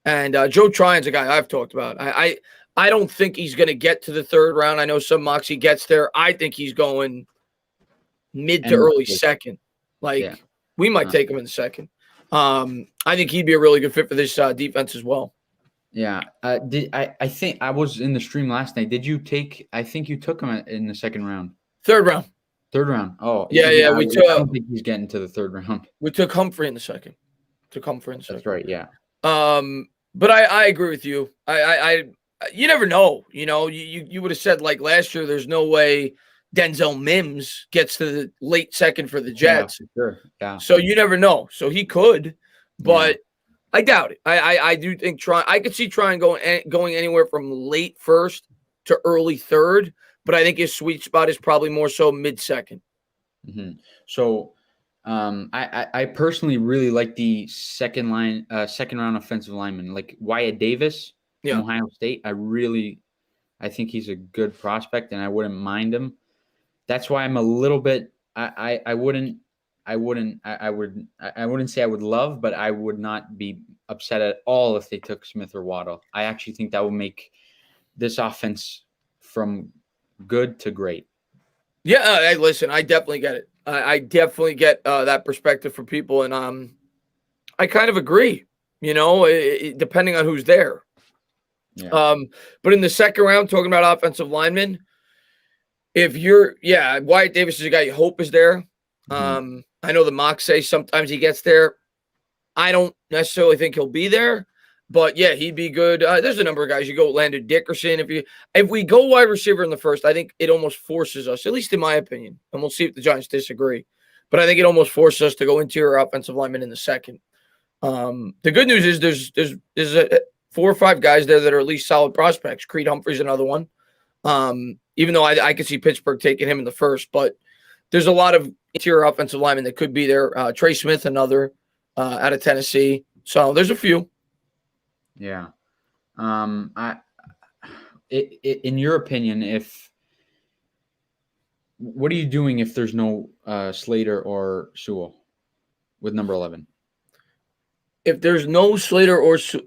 And Joe Tryon's a guy I've talked about. I don't think he's going to get to the third round. I know some mocks he gets there. I think he's going mid to early second. We might take him in the second. I think he'd be a really good fit for this defense as well. Yeah. I think I was in the stream last night. Did you take? I think you took him in the second round. Third round. Third round. Oh, yeah. I don't think he's getting to the third round. We took Humphrey in the second. That's right. Yeah. But I agree with you. You never know. You know, you would have said like last year, there's no way Denzel Mims gets to the late second for the Jets. Yeah, for sure. Yeah. So you never know. So he could, but I doubt it. I do think I could see Tryon going anywhere from late first to early third, but I think his sweet spot is probably more so mid second. Mm-hmm. So I personally really like the second round offensive lineman, like Wyatt Davis from Ohio State. I think he's a good prospect, and I wouldn't mind him. That's why I'm a little bit. I wouldn't say I would love, but I would not be upset at all if they took Smith or Waddle. I actually think that will make this offense from good to great. Yeah, hey, listen, I definitely get it. I definitely get that perspective from people, and I kind of agree. You know, depending on who's there. Yeah. But in the second round, talking about offensive linemen, if you're, Wyatt Davis is a guy you hope is there. Mm-hmm. I know the mocks say sometimes he gets there. I don't necessarily think he'll be there, but yeah, he'd be good. There's a number of guys. You go Landon Dickerson. If we go wide receiver in the first, I think it almost forces us, at least in my opinion, and we'll see if the Giants disagree, but I think it almost forces us to go interior offensive lineman in the second. The good news is there's 4 or 5 guys there that are at least solid prospects. Creed Humphrey's another one. Even though I could see Pittsburgh taking him in the first, but there's a lot of interior offensive linemen that could be there. Trey Smith, another out of Tennessee. So there's a few. Yeah. In your opinion, what are you doing if there's no Slater or Sewell with number 11? If there's no Slater or Sewell,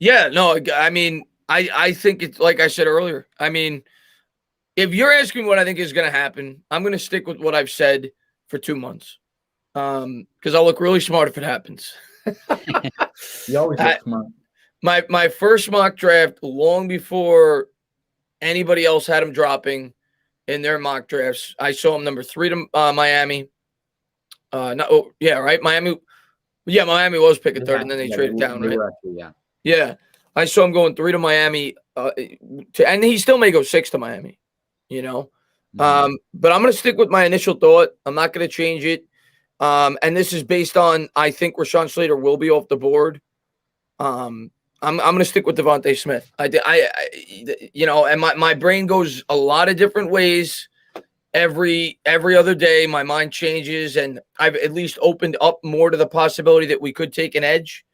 I mean, I think it's like I said earlier. I mean, if you're asking what I think is going to happen, I'm going to stick with what I've said for 2 months because I'll look really smart if it happens. You always look smart. My first mock draft, long before anybody else had him dropping in their mock drafts, I saw him number 3 to Miami. Miami. Yeah, Miami was picking third, and then they traded down, right? Actually, yeah. I saw him going 3 to Miami, and he still may go 6 to Miami, you know. Mm-hmm. But I'm going to stick with my initial thought. I'm not going to change it. And this is based on I think Rashawn Slater will be off the board. I'm going to stick with Devontae Smith. And my brain goes a lot of different ways. Every other day, my mind changes, and I've at least opened up more to the possibility that we could take an edge.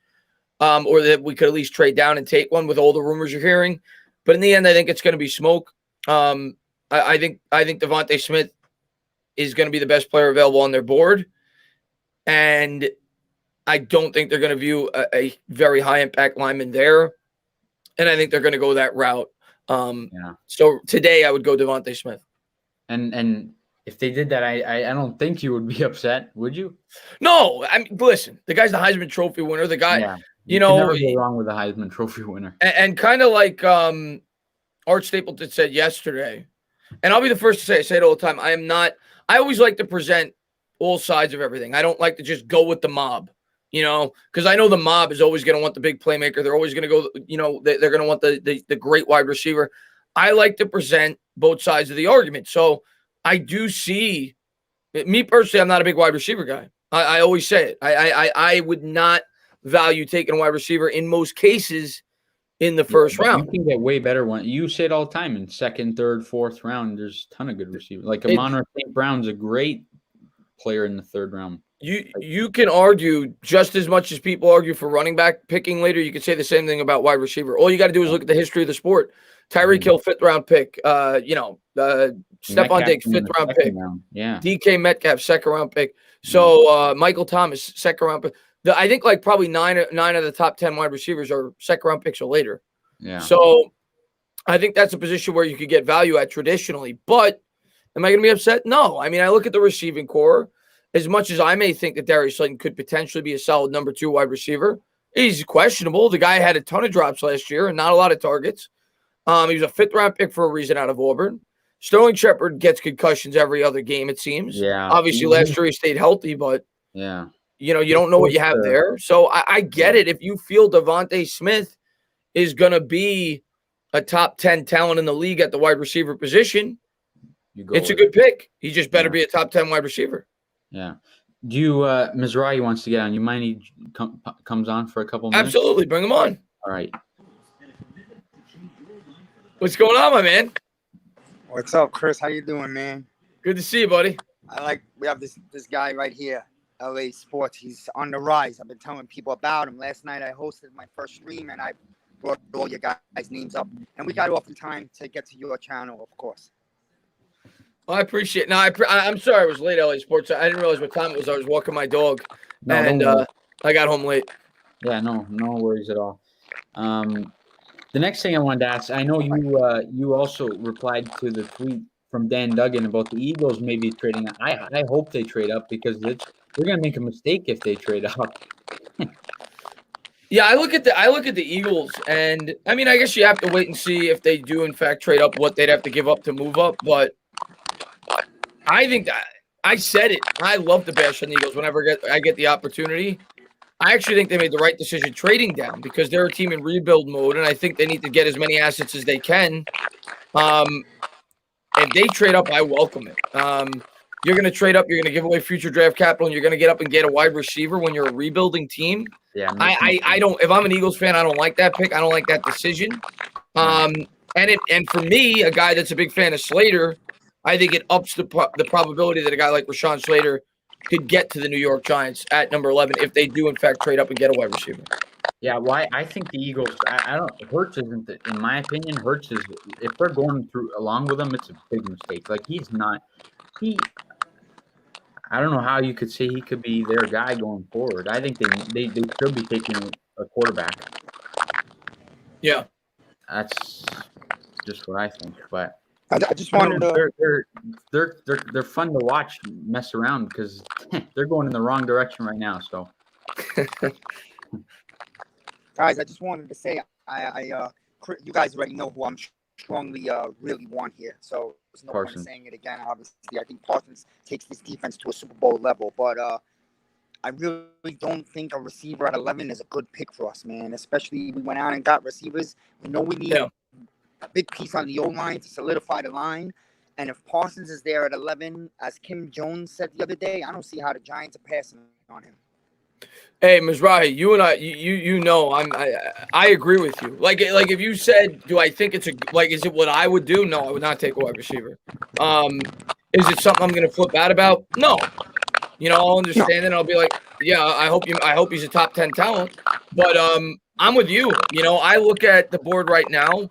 Or that we could at least trade down and take one with all the rumors you're hearing. But in the end, I think it's going to be smoke. I think Devontae Smith is going to be the best player available on their board. And I don't think they're going to view a very high impact lineman there. And I think they're going to go that route. So today I would go Devontae Smith. And if they did that, I don't think you would be upset, would you? No, I mean, listen, the guy's the Heisman Trophy winner. The guy, you can never go wrong with the Heisman Trophy winner. And kind of like Art Stapleton said yesterday, and I'll be the first to say, I say it all the time. I always like to present all sides of everything. I don't like to just go with the mob, you know, because I know the mob is always going to want the big playmaker. They're always going to go, you know, they're going to want the great wide receiver. I like to present both sides of the argument. So I do see, me personally, I'm not a big wide receiver guy. I always say it. I would not value taking a wide receiver in most cases in the first round. You can get way better one. You say it all the time in second, third, fourth round. There's a ton of good receivers. Like Amon-Ra St. Brown's a great player in the third round. You can argue just as much as people argue for running back picking later. You could say the same thing about wide receiver. All you got to do is look at the history of the sport. Tyreek Hill, 5th round pick. Stephon Diggs, 5th round pick. Yeah. DK Metcalf, 2nd round pick. So Michael Thomas, 2nd round pick. I think like probably nine of the top 10 wide receivers are 2nd round picks or later. Yeah. So I think that's a position where you could get value at traditionally. But am I going to be upset? No. I mean, I look at the receiving core. As much as I may think that Darius Slayton could potentially be a solid number 2 wide receiver, he's questionable. The guy had a ton of drops last year and not a lot of targets. He was a 5th round pick for a reason out of Auburn. Sterling Shepard gets concussions every other game, it seems. Yeah. Obviously, last year he stayed healthy, but yeah, you don't know what you have there. So I get it. If you feel Devontae Smith is going to be a top 10 talent in the league at the wide receiver position, it's a good pick. He just better be a top 10 wide receiver. Yeah. Do you, Mizrahi wants to get on. You mind he comes on for a couple minutes? Absolutely. Bring him on. All right. What's going on, my man? What's up, Chris? How you doing, man? Good to see you, buddy. We have this guy right here, LA Sports. He's on the rise. I've been telling people about him. Last night I hosted my first stream and I brought all your guys' names up. And we got off in time to get to your channel, of course. Well, I appreciate it. No, I'm sorry I was late, LA Sports. I didn't realize what time it was. I was walking my dog, and I got home late. Yeah, no worries at all. The next thing I wanted to ask, I know you also replied to the tweet from Dan Duggan about the Eagles maybe trading. I hope they trade up because they're going to make a mistake if they trade up. Yeah, I look at the Eagles, and I mean, I guess you have to wait and see if they do in fact trade up, what they'd have to give up to move up, but I think that I said it. I love to bash on the Eagles whenever I get the opportunity. I actually think they made the right decision trading down because they're a team in rebuild mode, and I think they need to get as many assets as they can. If they trade up, I welcome it. You're going to trade up, you're going to give away future draft capital, and you're going to get up and get a wide receiver when you're a rebuilding team. Yeah, I don't. If I'm an Eagles fan, I don't like that pick. I don't like that decision. And for me, a guy that's a big fan of Slater, I think it ups the probability that a guy like Rashawn Slater could get to the New York Giants at number 11 if they do in fact trade up and get a wide receiver. Yeah, why I think the Eagles. I don't. Hurts isn't. In my opinion, Hurts is. If they're going through along with him, it's a big mistake. Like he's not. I don't know how you could say he could be their guy going forward. I think they should be taking a quarterback. Yeah, that's just what I think. But I just wanted to. They're fun to watch mess around because they're going in the wrong direction right now. So, guys, I just wanted to say you guys already know who I'm strongly really want here. So there's no point in saying it again. Obviously, I think Parsons takes this defense to a Super Bowl level, but I really don't think a receiver at 11 is a good pick for us, man. Especially we went out and got receivers. We know we need a big piece on the O-line to solidify the line. And if Parsons is there at 11, as Kim Jones said the other day, I don't see how the Giants are passing on him. Hey, Mizrahi, you and I agree with you. Like if you said, do I think is it what I would do? No, I would not take a wide receiver. Is it something I'm going to flip out about? No. I'll understand it. I'll be like, yeah, I hope he's a top 10 talent. But I'm with you. I look at the board right now,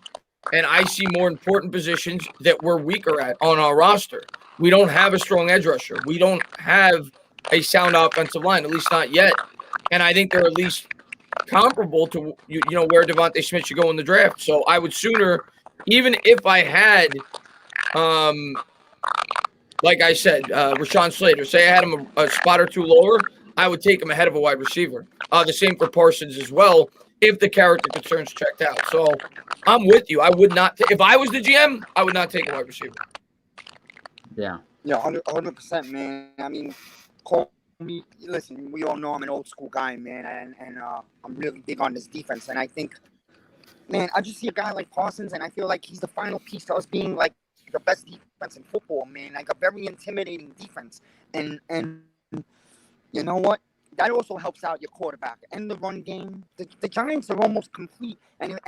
and I see more important positions that we're weaker at on our roster. We don't have a strong edge rusher. We don't have a sound offensive line, at least not yet. And I think they're at least comparable to where Devontae Smith should go in the draft. So I would sooner, even if I had, like I said, Rashawn Slater, say I had him a spot or two lower, I would take him ahead of a wide receiver. The same for Parsons as well, if the character concerns checked out. So I'm with you. I would not. If I was the GM, I would not take a wide receiver. Yeah. Yeah, 100%, man. I mean, call me. Listen, we all know I'm an old school guy, man, and I'm really big on this defense. And I think, man, I just see a guy like Parsons, and I feel like he's the final piece to us being like the best defense in football, man. Like a very intimidating defense. And you know what? That also helps out your quarterback and the run game. The Giants are almost complete, and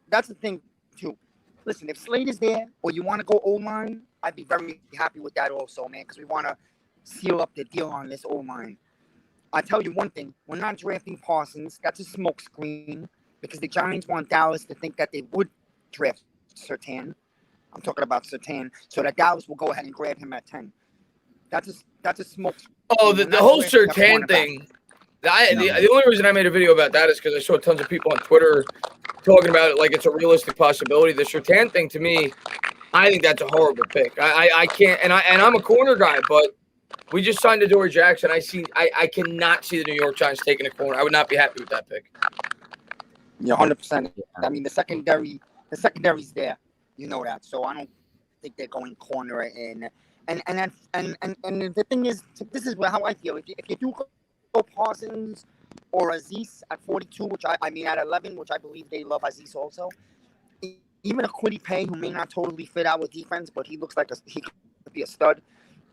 that's the thing too. Listen, if Slade is there or you want to go O-line, I'd be very happy with that also, man, because we want to seal up the deal on this O-line. I tell you one thing: we're not drafting Parsons. That's a smokescreen because the Giants want Dallas to think that they would draft Surtain. I'm talking about Surtain, so that Dallas will go ahead and grab him at 10. That's a smoke. Oh, the whole Surtain thing. The only reason I made a video about that is because I saw tons of people on Twitter talking about it like it's a realistic possibility. The Surtain thing, to me, I think that's a horrible pick. I can't, and I'm a corner guy, but we just signed Adoree Jackson. I cannot see the New York Giants taking a corner. I would not be happy with that pick. Yeah, 100%. I mean, the secondary's there. You know that. So I don't think they're going corner and the thing is, this is how I feel. If you do go Parsons or Azeez at 42, which I mean at 11, which I believe they love Azeez also. Even a Kwity Paye, who may not totally fit our defense, but he looks like he could be a stud.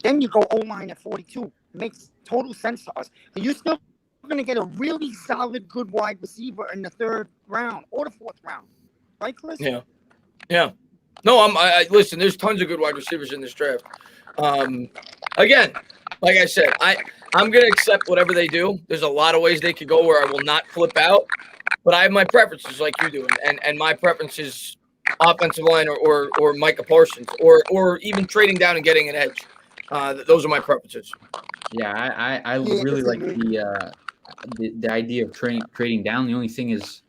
Then you go O-line at 42. Makes total sense to us. But you're still going to get a really solid, good wide receiver in the 3rd round or the 4th round. Right, Chris? Yeah. No, I listen, there's tons of good wide receivers in this draft. Again, like I said, I'm going to accept whatever they do. There's a lot of ways they could go where I will not flip out. But I have my preferences like you do. And my preference is offensive line or Micah Parsons or even trading down and getting an edge. Those are my preferences. Yeah, I really like the idea of trading down. The only thing is,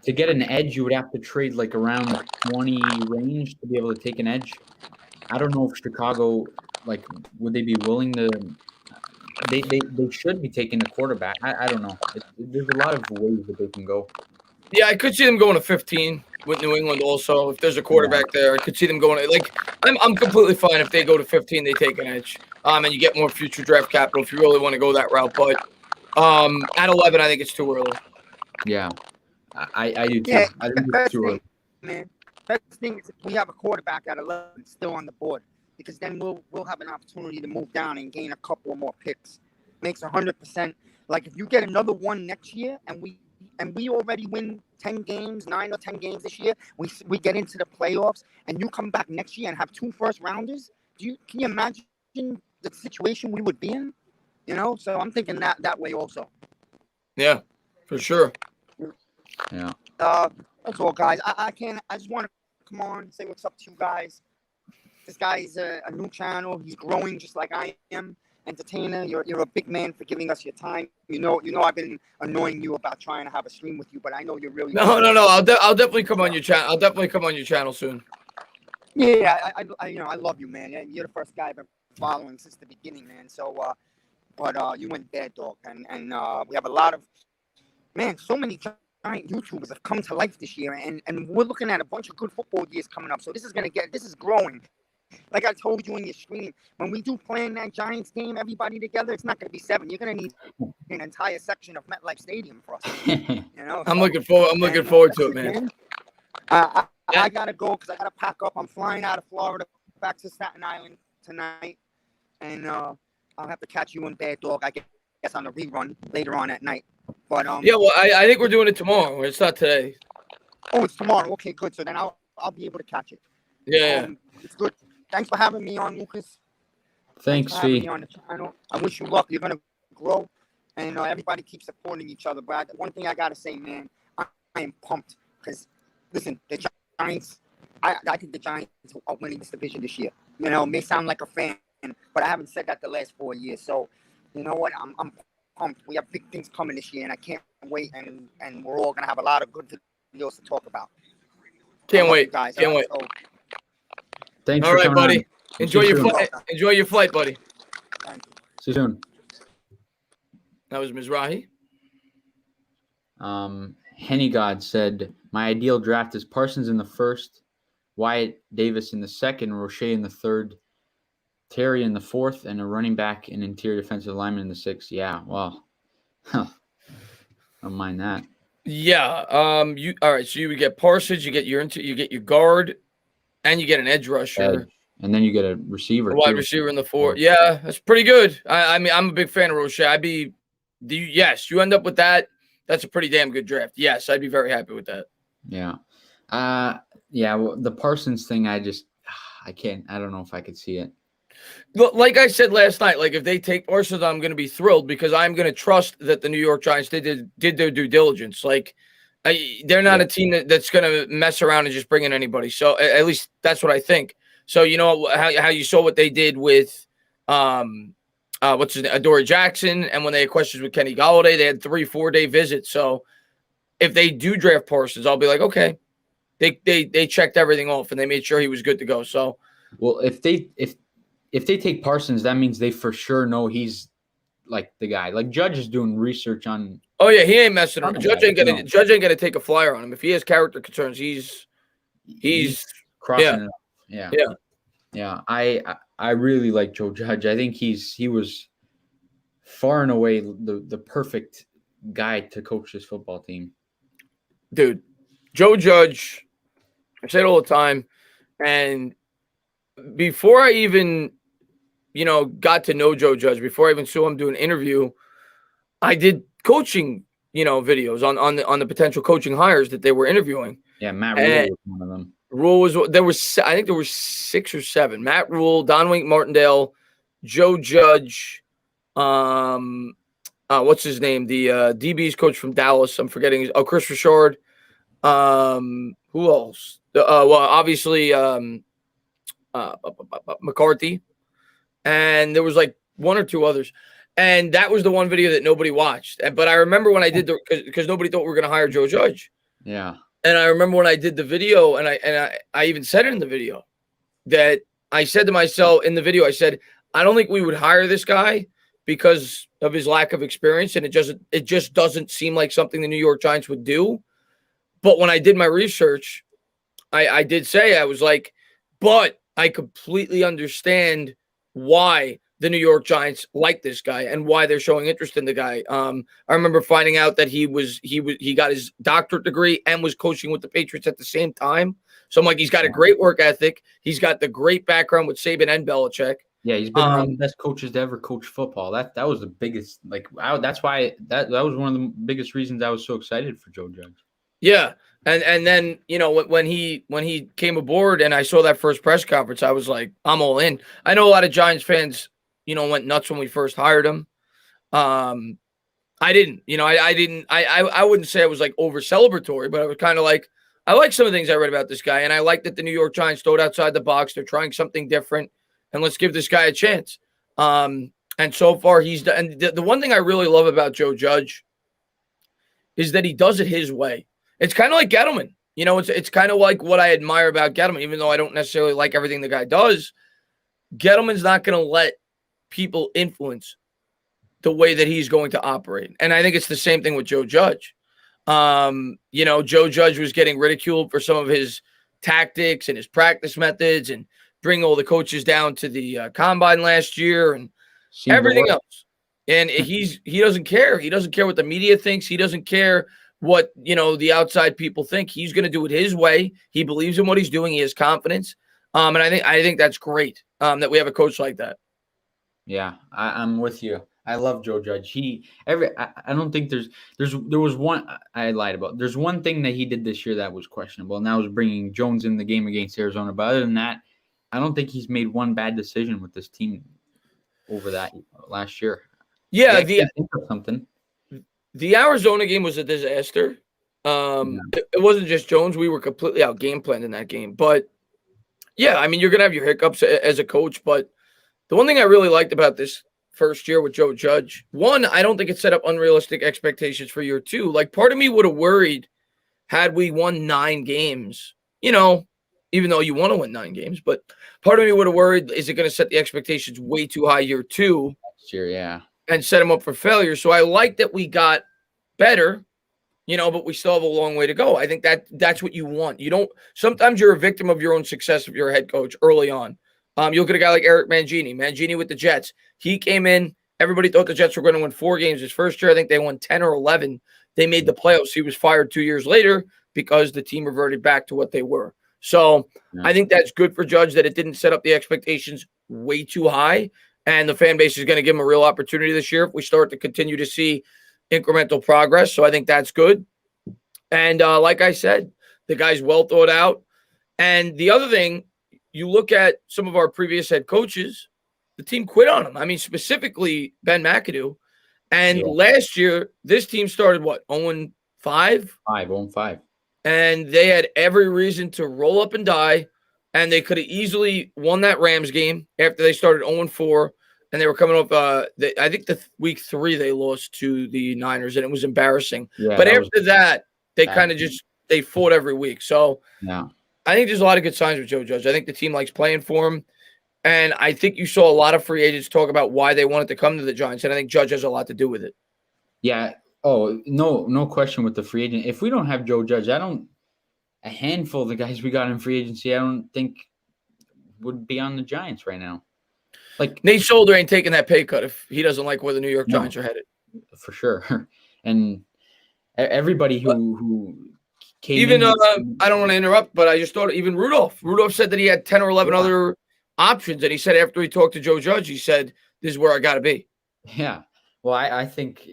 to get an edge, you would have to trade like around the 20 range to be able to take an edge. I don't know if Chicago, like, would they be willing to? They should be taking a quarterback. I don't know. There's a lot of ways that they can go. Yeah, I could see them going to 15 with New England also. If there's a quarterback there, I could see them going like I'm completely fine if they go to 15, they take an edge. And you get more future draft capital if you really want to go that route. But at 11, I think it's too early. Yeah. I do too. Yeah, I think it's too early. Man, best thing is we have a quarterback at 11 still on the board, because then we'll have an opportunity to move down and gain a couple more picks. Makes 100%. Like if you get another one next year and we already win 10 games, 9 or 10 games this year, we get into the playoffs, and you come back next year and have 2 first-rounders, can you imagine the situation we would be in? You know, so I'm thinking that way also. Yeah, for sure. Yeah. That's all, guys. I just want to come on and say what's up to you guys. This guy is a new channel. He's growing just like I am. Entertainah, you're a big man for giving us your time. You know, I've been annoying you about trying to have a stream with you, but I know you're really. No. I'll definitely come on your channel. I'll definitely come on your channel soon. Yeah, I love you, man. You're the first guy I've been following since the beginning, man. So, but you went bad, dog, and we have a lot of, man, so many giant YouTubers have come to life this year, and we're looking at a bunch of good football years coming up. So this is growing. Like I told you in your stream, when we do plan that Giants game, everybody together, it's not going to be 7. You're going to need an entire section of MetLife Stadium for us. You know, I'm looking forward to it, man. I gotta go because I gotta pack up. I'm flying out of Florida back to Staten Island tonight, and I'll have to catch you in bed, dog. I guess on a rerun later on at night. But yeah, well, I think we're doing it tomorrow. It's not today. Oh, it's tomorrow. Okay, good. So then I'll be able to catch it. Yeah. It's good. Thanks for having me on, Lucas. Thanks, Fee. On the channel. I wish you luck. You're gonna grow, and everybody keeps supporting each other. But one thing I gotta say, man, I am pumped because listen, the Giants. I think the Giants are winning this division this year. You know, it may sound like a fan, but I haven't said that the last 4 years. So, you know what? I'm pumped. We have big things coming this year, and I can't wait. And we're all gonna have a lot of good videos to talk about. Can't wait, guys. Can't wait. So, Thanks. All for right, coming buddy. on. Enjoy your flight. Enjoy your flight, buddy. See you soon. That was Mizrahi. Henny God said, my ideal draft is Parsons in the 1st, Wyatt Davis in the 2nd, Roche in the 3rd, Terry in the 4th, and a running back and interior defensive lineman in the 6th. Yeah, well, I don't mind that. Yeah. All right. So you would get Parsons, you get your guard, and you get an edge rusher. And then you get a receiver. A wide receiver in the 4th. Yeah, that's pretty good. I mean, I'm a big fan of Roche. Yes, you end up with that. That's a pretty damn good draft. Yes, I'd be very happy with that. Yeah. Yeah, well, the Parsons thing, I can't. I don't know if I could see it. Like I said last night, like if they take Parsons, I'm going to be thrilled because I'm going to trust that the New York Giants did their due diligence. Like they're not a team that's going to mess around and just bring in anybody. So at least that's what I think. So you know how you saw what they did with what's his name, Adoree Jackson, and when they had questions with Kenny Golladay, they had 3-4 day visits. So if they do draft Parsons, I'll be like, okay, they checked everything off and they made sure he was good to go. So well, if they take Parsons, that means they for sure know he's like the guy. Like Judge is doing research on. Oh yeah, he ain't messing around. Judge ain't No. gonna take a flyer on him. If he has character concerns, he's crossing it up. Yeah. I really like Joe Judge. I think he was far and away the perfect guy to coach this football team. Dude, Joe Judge, I say it all the time, and before I even, got to know Joe Judge, before I even saw him do an interview, I did coaching, videos on the potential coaching hires that they were interviewing. Yeah, Matt Rule was one of them. I think there were 6 or 7. Matt Rule, Don Wink Martindale, Joe Judge, what's his name? The DB's coach from Dallas. I'm forgetting. Chris Richard. Who else? Well, obviously McCarthy, and there was like 1 or 2 others. And that was the one video that nobody watched. But I remember when I did because nobody thought we were going to hire Joe Judge. Yeah. And I remember when I did the video, and I even said it in the video that I said to myself in the video, I said, I don't think we would hire this guy because of his lack of experience, and it just doesn't seem like something the New York Giants would do. But when I did my research, I did say, I was like, but I completely understand why the New York Giants like this guy and why they're showing interest in the guy. I remember finding out that he got his doctorate degree and was coaching with the Patriots at the same time. So I'm like, he's got a great work ethic. He's got the great background with Saban and Belichick. Yeah, he's been one of the best coaches to ever coach football. That was the biggest. That's why that was one of the biggest reasons I was so excited for Joe Judge. Yeah, and then when he came aboard and I saw that first press conference, I was like, I'm all in. I know a lot of Giants fans went nuts when we first hired him. I didn't. I wouldn't say I was like over celebratory, but I was kind of like, I like some of the things I read about this guy, and I like that the New York Giants thought outside the box. They're trying something different, and let's give this guy a chance. And so far, he's done. And the one thing I really love about Joe Judge is that he does it his way. It's kind of like Gettleman. It's kind of like what I admire about Gettleman, even though I don't necessarily like everything the guy does. Gettleman's not going to let people influence the way that he's going to operate. And I think it's the same thing with Joe Judge. Joe Judge was getting ridiculed for some of his tactics and his practice methods and bring all the coaches down to the combine last year and everything else. And he doesn't care. He doesn't care what the media thinks. He doesn't care what, the outside people think. He's going to do it his way. He believes in what he's doing. He has confidence. And I think that's great that we have a coach like that. Yeah, I'm with you. I love Joe Judge. I don't think there was one I lied about. There's one thing that he did this year that was questionable, and that was bringing Jones in the game against Arizona. But other than that, I don't think he's made one bad decision with this team over that last year. Yeah, something. The Arizona game was a disaster. It wasn't just Jones. We were completely out game planned in that game. But yeah, I mean, you're gonna have your hiccups as a coach. But the one thing I really liked about this first year with Joe Judge, one, I don't think it set up unrealistic expectations for year 2. Like, part of me would have worried had we won 9 games, even though you want to win 9 games, but part of me would have worried, is it going to set the expectations way too high year 2? Next year, yeah. And set them up for failure. So I like that we got better, but we still have a long way to go. I think that's what you want. Sometimes you're a victim of your own success if you're a head coach early on. You look at a guy like Eric Mangini with the Jets. He came in. Everybody thought the Jets were going to win 4 games his first year. I think they won 10 or 11. They made the playoffs. He was fired 2 years later because the team reverted back to what they were. So yeah. I think that's good for Judge that it didn't set up the expectations way too high. And the fan base is going to give him a real opportunity this year if we start to continue to see incremental progress. So I think that's good. And like I said, the guy's well thought out. And the other thing, you look at some of our previous head coaches, the team quit on him. I mean, specifically Ben McAdoo. And last year, this team started what, 0-5? 0-5. And they had every reason to roll up and die. And they could have easily won that Rams game after they started 0-4. And they were coming up. I think week 3 they lost to the Niners, and it was embarrassing. Yeah, but after that, they kind of they fought every week. So I think there's a lot of good signs with Joe Judge. I think the team likes playing for him. And I think you saw a lot of free agents talk about why they wanted to come to the Giants. And I think Judge has a lot to do with it. Yeah. Oh, no question with the free agent. If we don't have Joe Judge, a handful of the guys we got in free agency, I don't think would be on the Giants right now. Like Nate Solder ain't taking that pay cut if he doesn't like where the New York Giants are headed. For sure. And everybody who came even in, I don't want to interrupt, but I just thought even Rudolph said that he had 10 or 11 other options. And he said after he talked to Joe Judge, he said, this is where I got to be. Yeah. Well, I think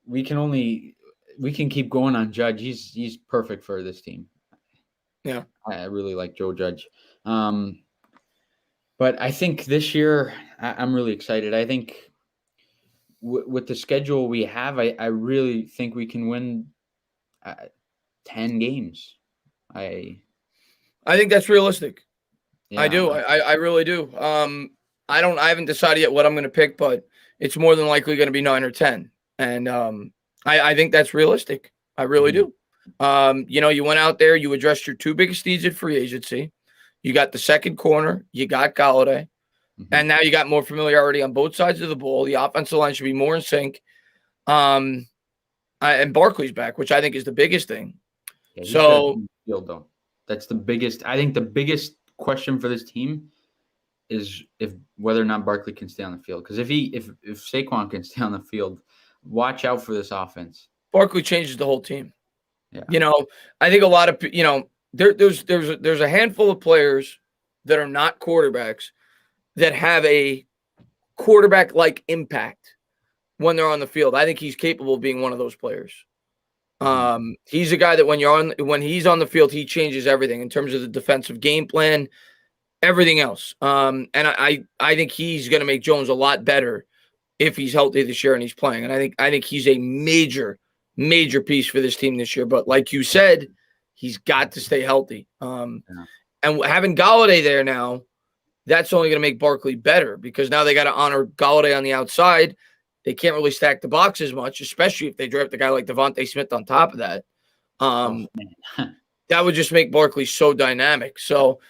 we can keep going on Judge. He's perfect for this team. Yeah. I really like Joe Judge. But I think this year I'm really excited. I think with the schedule we have, I really think we can win 10 games. I think that's realistic. Yeah. I do. I really do. I haven't decided yet what I'm going to pick, but it's more than likely going to be 9 or 10. And I think that's realistic. I really do. You went out there, you addressed your 2 biggest needs at free agency. You got the second corner, you got Galladay, and now you got more familiarity on both sides of the ball. The offensive line should be more in sync. And Barkley's back, which I think is the biggest thing. Yeah, so field though. That's the biggest. I think the biggest question for this team is whether or not Barkley can stay on the field. Because if Saquon can stay on the field, watch out for this offense. Barkley changes the whole team. Yeah. I think a lot of there's a handful of players that are not quarterbacks that have a quarterback-like impact when they're on the field. I think he's capable of being one of those players. He's a guy that when he's on the field, he changes everything in terms of the defensive game plan, everything else. And I think he's going to make Jones a lot better if he's healthy this year and he's playing. And I think he's a major piece for this team this year. But like you said, he's got to stay healthy. And having Galladay there now, that's only going to make Barkley better because now they got to honor Galladay on the outside. They can't really stack the box as much, especially if they draft a guy like Devontae Smith on top of that. That would just make Barkley so dynamic. So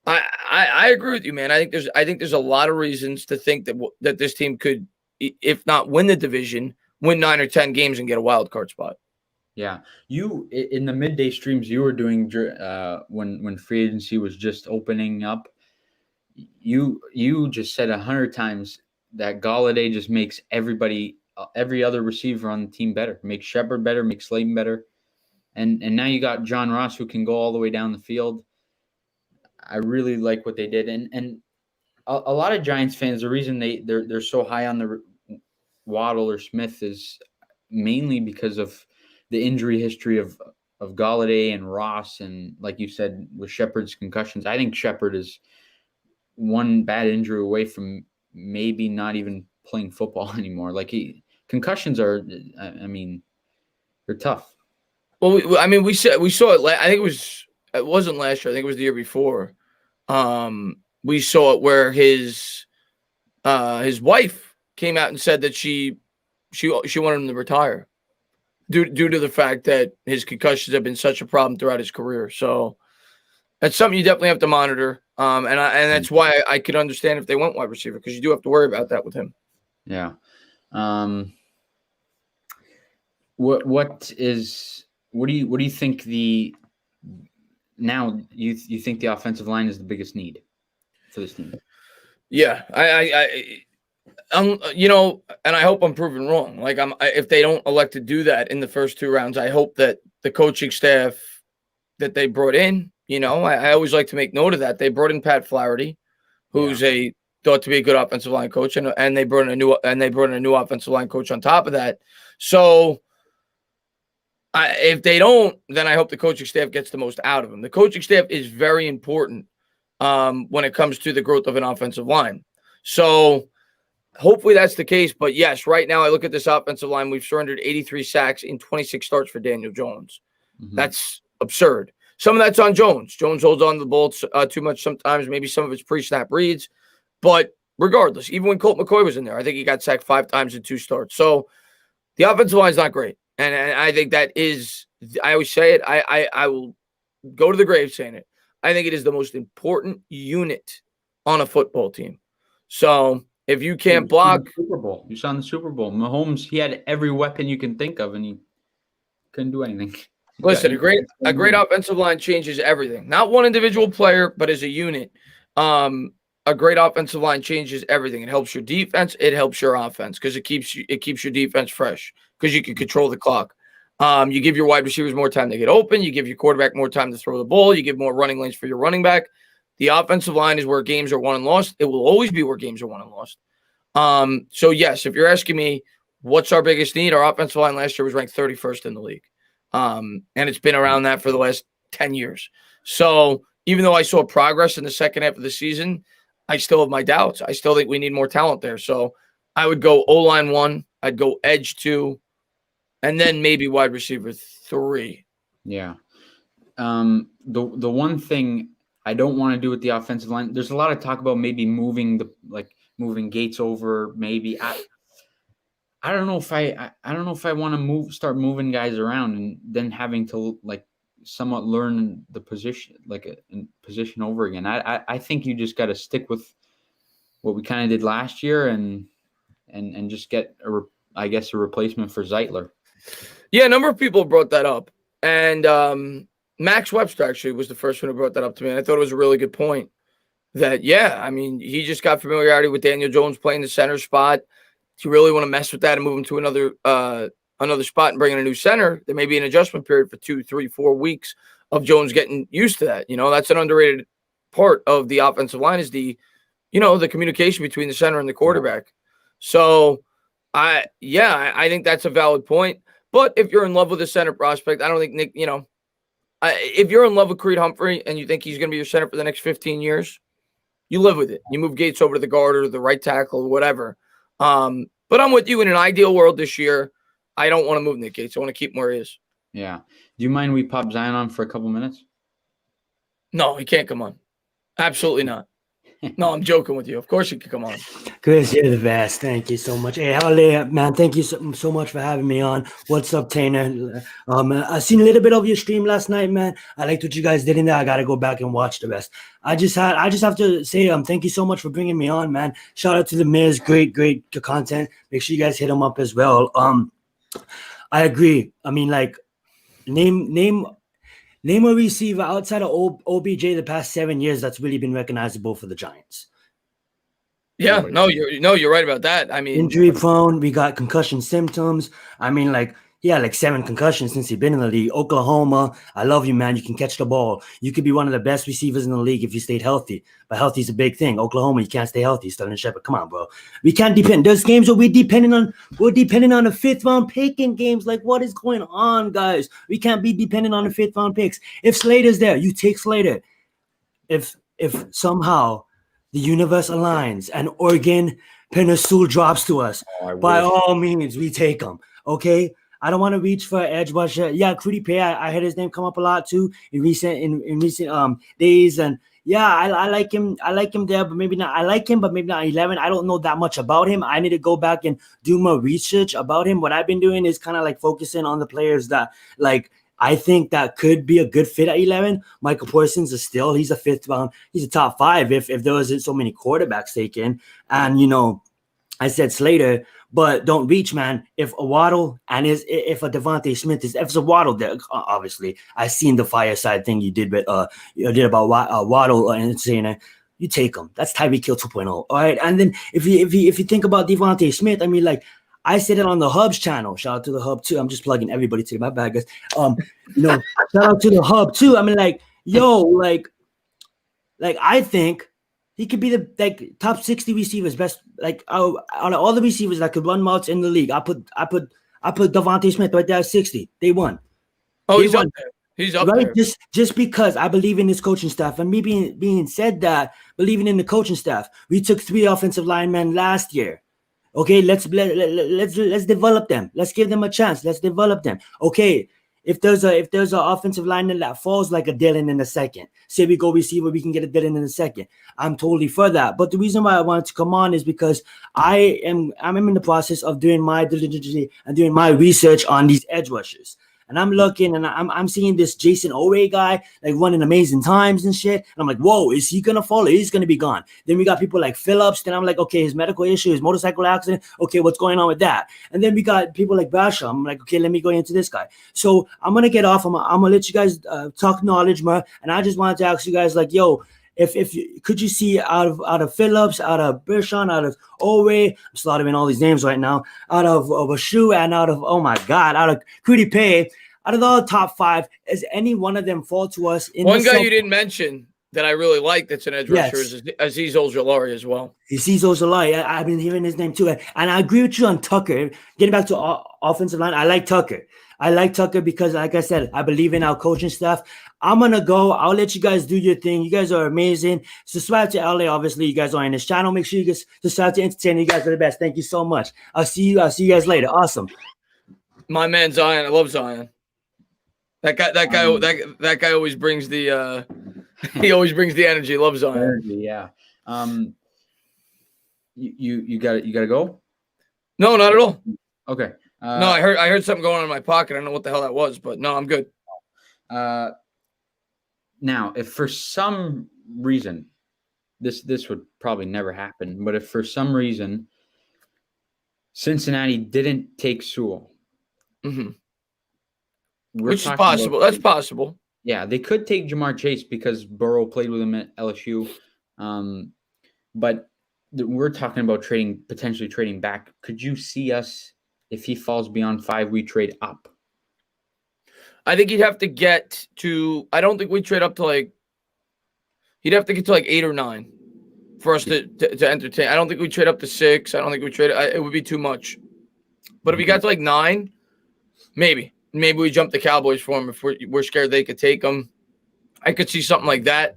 I agree with you, man. I think there's a lot of reasons to think that this team could, if not win the division, win 9 or 10 games and get a wild card spot. Yeah, you in the midday streams you were doing when free agency was just opening up. You just said 100 times that Galladay just makes every other receiver on the team better, makes Shepard better, makes Slayton better, and now you got John Ross who can go all the way down the field. I really like what they did, and a lot of Giants fans, the reason they're so high on the Waddle or Smith is mainly because of the injury history of Galladay and Ross, and like you said with Shepard's concussions. I think Shepard is one bad injury away from maybe not even playing football anymore. Like concussions are, I mean, they're tough. Well, we saw it. I think it wasn't last year. I think it was the year before. We saw it where his wife came out and said that she wanted him to retire due to the fact that his concussions have been such a problem throughout his career. So that's something you definitely have to monitor. And that's why I could understand if they went wide receiver, because you do have to worry about that with him. Yeah. What do you think you think the offensive line is the biggest need for this team? Yeah, and I hope I'm proven wrong. Like if they don't elect to do that in the first 2 rounds, I hope that the coaching staff that they brought in, I always like to make note of that. They brought in Pat Flaherty, who's thought to be a good offensive line coach, and they brought in a new offensive line coach on top of that. So if they don't, then I hope the coaching staff gets the most out of them. The coaching staff is very important when it comes to the growth of an offensive line. So hopefully that's the case. But yes, right now I look at this offensive line. We've surrendered 83 sacks in 26 starts for Daniel Jones. Mhm. That's absurd. Some of that's on Jones. Jones holds on to the ball too much sometimes. Maybe some of it's pre-snap reads. But regardless, even when Colt McCoy was in there, I think he got sacked 5 times in 2 starts. So the offensive line is not great. And I think that is, I always say it, I will go to the grave saying it. I think it is the most important unit on a football team. So if you can't block. Super Bowl. You saw in the Super Bowl. Mahomes, he had every weapon you can think of, and he couldn't do anything. Listen, a great offensive line changes everything. Not one individual player, but as a unit. A great offensive line changes everything. It helps your defense. It helps your offense because it keeps your defense fresh because you can control the clock. You give your wide receivers more time to get open. You give your quarterback more time to throw the ball. You give more running lanes for your running back. The offensive line is where games are won and lost. It will always be where games are won and lost. So, yes, if you're asking me what's our biggest need, our offensive line last year was ranked 31st in the league. And it's been around that for the last 10 years. So even though I saw progress in the second half of the season, I still have my doubts. I still think we need more talent there. So I would go O-line 1. I'd go edge 2. And then maybe wide receiver 3. Yeah. The one thing I don't want to do with the offensive line, there's a lot of talk about maybe moving Gates over. Maybe I don't know if I want to start moving guys around and then having to somewhat learn the position, position over again. I think you just got to stick with what we kind of did last year and just get a replacement for Zeitler. Yeah, a number of people brought that up. And Max Webster actually was the first one who brought that up to me. And I thought it was a really good point that, he just got familiarity with Daniel Jones playing the center spot. If you really want to mess with that and move him to another spot and bring in a new center, there may be an adjustment period for 2, 3, 4 weeks of Jones getting used to that. That's an underrated part of the offensive line is the communication between the center and the quarterback. So I think that's a valid point. But if you're in love with a center prospect, I don't think Nick, if you're in love with Creed Humphrey and you think he's going to be your center for the next 15 years, you live with it. You move Gates over to the guard or the right tackle or whatever. But I'm with you. In an ideal world this year, I don't want to move Nick Gates. I want to keep him where he is. Yeah. Do you mind we pop Zion on for a couple minutes? No, he can't come on. Absolutely not. No, I'm joking with you. Of course you can come on. Chris, you're the best. Thank you so much. Hey, hallelujah, man. Thank you so much for having me on. What's up, Tainer? I seen a little bit of your stream last night, man. I liked what you guys did in there. I got to go back and watch the rest. I just have to say, thank you so much for bringing me on, man. Shout out to the Miz. Great content. Make sure you guys hit him up as well. I agree. I mean, name a receiver outside of OBJ the past 7 years that's really been recognizable for the Giants. Yeah, you're right about that. I mean, injury prone. We got concussion symptoms. I mean, 7 concussions since he's been in the league. Oklahoma, I love you, man. You can catch the ball. You could be one of the best receivers in the league if you stayed healthy. But healthy is a big thing. Oklahoma, you can't stay healthy. Sterling Shepard, come on, bro. We can't depend. There's games where we're depending on a 5th round pick in games. What is going on, guys? We can't be dependent on the 5th round picks. If Slater's there, you take Slater. If somehow the universe aligns and Oregon Peninsul drops to us, by all means, we take them. Okay. I don't want to reach for edge rusher. Yeah, Crudy Pay. I heard his name come up a lot too in recent days. And yeah, I like him. I like him there, but maybe not. I like him, but maybe not 11. I don't know that much about him. I need to go back and do more research about him. What I've been doing is kind of focusing on the players that I think that could be a good fit at 11. Michael Parsons is still, he's a 5th round. He's a top 5 if there wasn't so many quarterbacks taken. And, I said Slater, but don't reach, man. If a Waddle and if a Devontae Smith if it's a Waddle there, obviously, I seen the fireside thing you did with about Waddle and Entertainah. You take him. That's Tyreek Hill 2.0. All right, and then if you think about Devontae Smith, I mean, I said it on the Hubs channel. Shout out to the Hub too. I'm just plugging everybody to my bad, guys. Shout out to the Hub too. I mean, I think he could be the top 60 receivers, best out of all the receivers that could run routes in the league. I put Devontae Smith right there at 60. They won. Oh, he's up there. He's up right? there. Just because I believe in this coaching staff, and me being said that, believing in the coaching staff, we took 3 offensive linemen last year. Okay, let's develop them. Let's give them a chance. Let's develop them. Okay, if there's an offensive lineman that falls like a Dylan in a second, say we go receiver, we can get a Dylan in a second. I'm totally for that. But the reason why I wanted to come on is because I'm in the process of doing my diligence and doing my research on these edge rushers. And I'm looking and I'm seeing this Jason Owe guy like running amazing times and shit. And I'm like, whoa, is he gonna fall? He's gonna be gone. Then we got people like Phillips. Then I'm like, okay, his medical issue, his motorcycle accident. Okay, what's going on with that? And then we got people like Basha. I'm like, okay, let me go into this guy. So I'm gonna get off. I'm gonna let you guys talk knowledge more. And I just wanted to ask you guys, like, yo, if you could you see out of Phillips, out of Bershon, out of Owe, I'm slaughtering all these names right now, out of Bashu, and out of out of Kwity Paye, out of all the top 5, is any one of them fall to us? One guy you didn't mention that I really like that's an edge rusher is Azeez Ojulari as well. Azeez Ojulari, I've been hearing his name too, and I agree with you on Tucker. Getting back to offensive line, I like Tucker. I like Tucker because, like I said, I believe in our coaching staff. I'm going to go. I'll let you guys do your thing. You guys are amazing. Subscribe to LA. Obviously, you guys are in this channel. Make sure you guys subscribe to Entertainah. You guys are the best. Thank you so much. I'll see you guys later. Awesome. My man Zion. I love Zion. That guy always brings the he always brings the energy. Love Zion. Yeah. You got to go? No, not at all. Okay. No, I heard something going on in my pocket. I don't know what the hell that was, but no, I'm good. Now, if for some reason, this would probably never happen, but if for some reason Cincinnati didn't take Sewell, which is possible. That's possible. Yeah, they could take Jamar Chase because Burrow played with him at LSU, but we're talking about potentially trading back. Could you see us? If he falls beyond 5, we trade up. I think he'd have to get to. I don't think we trade up to like. He'd have to get to like 8 or 9 for us to entertain. I don't think we trade up to 6. I don't think we trade. It would be too much. But if he got to like 9, maybe we jump the Cowboys for him if we're scared they could take him. I could see something like that.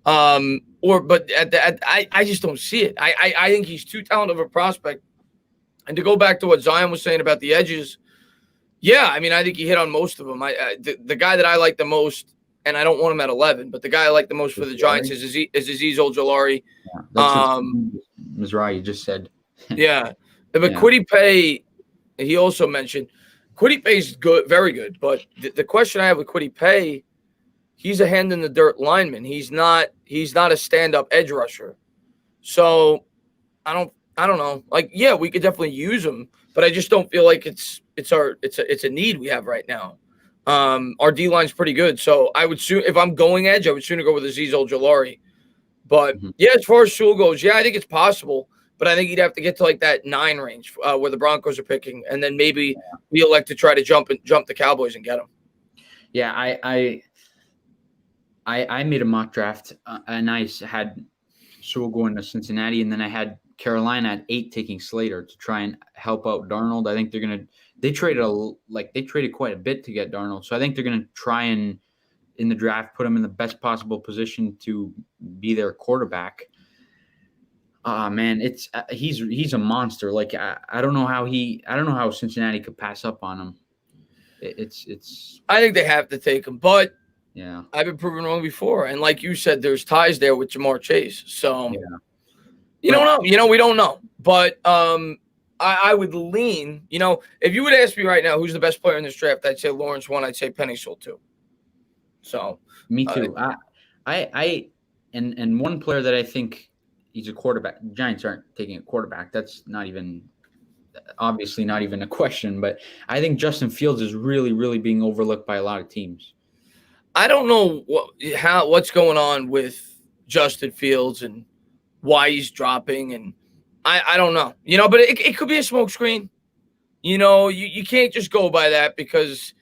But I just don't see it. I think he's too talented of a prospect. And to go back to what Zion was saying about the edges, yeah, I mean, I think he hit on most of them. The guy that I like the most, and I don't want him at 11, but the guy I like the most for the Giants is Azeez Ojulari. Yeah, that's Mizrahi, you just said. Yeah. But Kwity Paye, he also mentioned, Kwity Paye's good, very good. But the question I have with Kwity Paye, he's a hand in the dirt lineman. He's not a stand-up edge rusher. So I don't know. Like, yeah, we could definitely use him, but I just don't feel like it's a need we have right now. Our D line's pretty good, so I would if I'm going edge, I would sooner go with Azeez Ojulari. But yeah, as far as Sewell goes, yeah, I think it's possible, but I think he'd have to get to like that 9 range where the Broncos are picking, and then maybe we elect to try to jump the Cowboys and get him. Yeah, I made a mock draft, and I had Sewell going to Cincinnati, and then I had Carolina at 8 taking Slater to try and help out Darnold. I think they traded quite a bit to get Darnold. So I think they're going to try and in the draft put him in the best possible position to be their quarterback. Man, he's a monster. Like I don't know how Cincinnati could pass up on him. I think they have to take him, but yeah, I've been proven wrong before. And like you said, there's ties there with Jamar Chase. So yeah. You don't know. We don't know. But I would lean, if you would ask me right now who's the best player in this draft, I'd say Lawrence 1, I'd say Penny Sewell 2. So me too. And one player that I think he's a quarterback. The Giants aren't taking a quarterback. That's obviously not even a question, but I think Justin Fields is really, really being overlooked by a lot of teams. I don't know what's going on with Justin Fields and why he's dropping, and I don't know, but it could be a smoke screen. You can't just go by that because,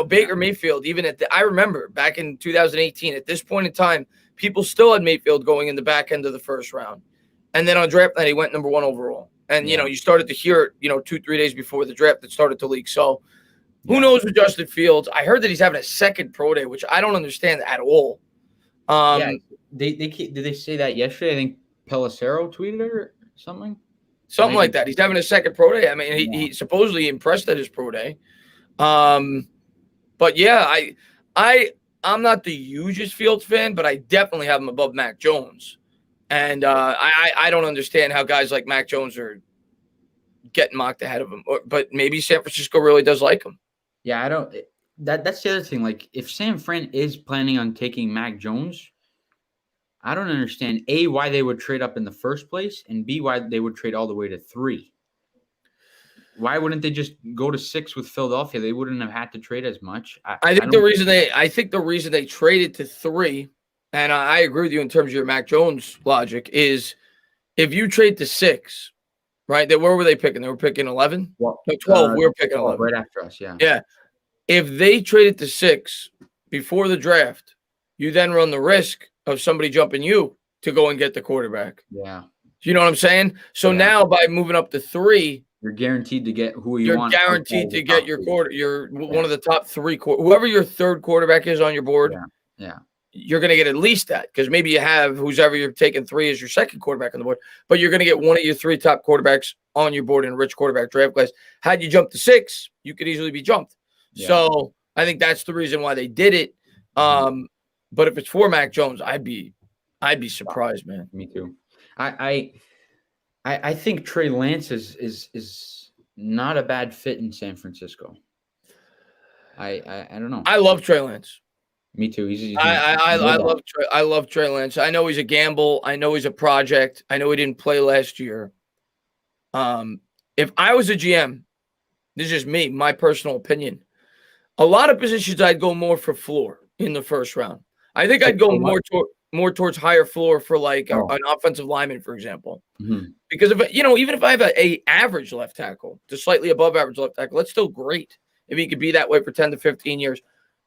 Baker Mayfield, even I remember back in 2018, at this point in time, people still had Mayfield going in the back end of the first round. And then on draft night, he went number 1 overall. And, you started to hear it, 2-3 days before the draft, it started to leak. So Who knows with Justin Fields? I heard that he's having a second pro day, which I don't understand at all. Did they say that yesterday? I think Pelissero tweeted it or something. Something like that. He's having a second pro day. I mean, he supposedly impressed at his pro day. But yeah, I'm not the hugest Fields fan, but I definitely have him above Mac Jones. And I don't understand how guys like Mac Jones are getting mocked ahead of him. But maybe San Francisco really does like him. Yeah, I don't. That's the other thing. Like, if San Fran is planning on taking Mac Jones, I don't understand A, why they would trade up in the first place, and B, why they would trade all the way to 3. Why wouldn't they just go to 6 with Philadelphia? They wouldn't have had to trade as much. I think the reason they traded to 3, and I agree with you in terms of your Mac Jones logic, is if you trade to 6, right? Where were they picking? They were picking 11? Well, no, 12. We were picking 11. Right after us, yeah. Yeah. If they traded to 6 before the draft, you then run the risk of somebody jumping you to go and get the quarterback. Yeah. You know what I'm saying? So now by moving up to 3, you're guaranteed to get who you want. You're guaranteed to get your one of the top 3 whoever your third quarterback is on your board. Yeah. You're going to get at least that, because maybe you have whoever you're taking 3 as your second quarterback on the board, but you're going to get one of your 3 top quarterbacks on your board in a rich quarterback draft class. Had you jumped to 6, you could easily be jumped. Yeah. So I think that's the reason why they did it. But if it's for Mac Jones, I'd be surprised, man. Me too. I think Trey Lance is not a bad fit in San Francisco. I don't know. I love Trey Lance. Me too. I love Trey Lance. I know he's a gamble. I know he's a project. I know he didn't play last year. If I was a GM, this is just me, my personal opinion. A lot of positions I'd go more for floor in the first round. I think I'd go more towards higher floor for like an offensive lineman, for example. Because even if I have a average left tackle to slightly above average left tackle, that's still great if he could be that way for 10 to 15 years.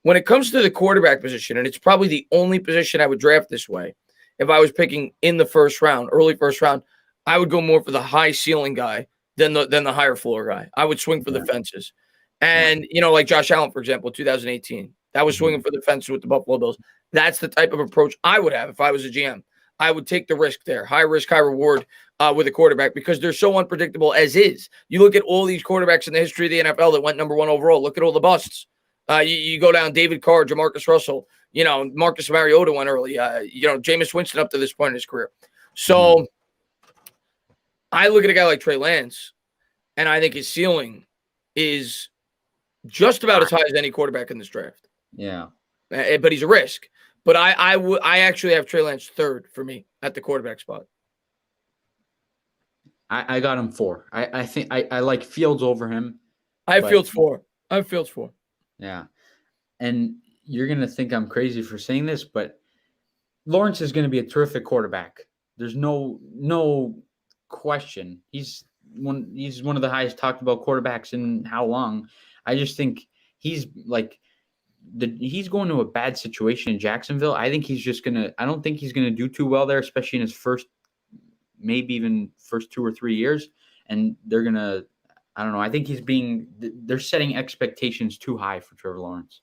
When it comes to the quarterback position, and it's probably the only position I would draft this way, if I was picking in the first round, early first round, I would go more for the high ceiling guy than the higher floor guy. I would swing for the fences. And, like Josh Allen, for example, 2018, that was swinging for the fences with the Buffalo Bills. That's the type of approach I would have if I was a GM. I would take the risk there, high risk, high reward with a quarterback, because they're so unpredictable as is. You look at all these quarterbacks in the history of the NFL that went number 1 overall. Look at all the busts. You go down David Carr, Jamarcus Russell, Marcus Mariota went early, Jameis Winston up to this point in his career. So I look at a guy like Trey Lance, and I think his ceiling is just about as high as any quarterback in this draft. Yeah. But he's a risk. But I actually have Trey Lance 3rd for me at the quarterback spot. I got him 4. I think I like Fields over him. I have Fields 4. Yeah. And you're going to think I'm crazy for saying this, but Lawrence is going to be a terrific quarterback. There's no question. He's one of the highest talked about quarterbacks in how long. I just think he's he's going to a bad situation in Jacksonville. I think I don't think he's going to do too well there, especially in his first, maybe even first 2 or 3 years. And they're going to, I don't know. I think they're setting expectations too high for Trevor Lawrence.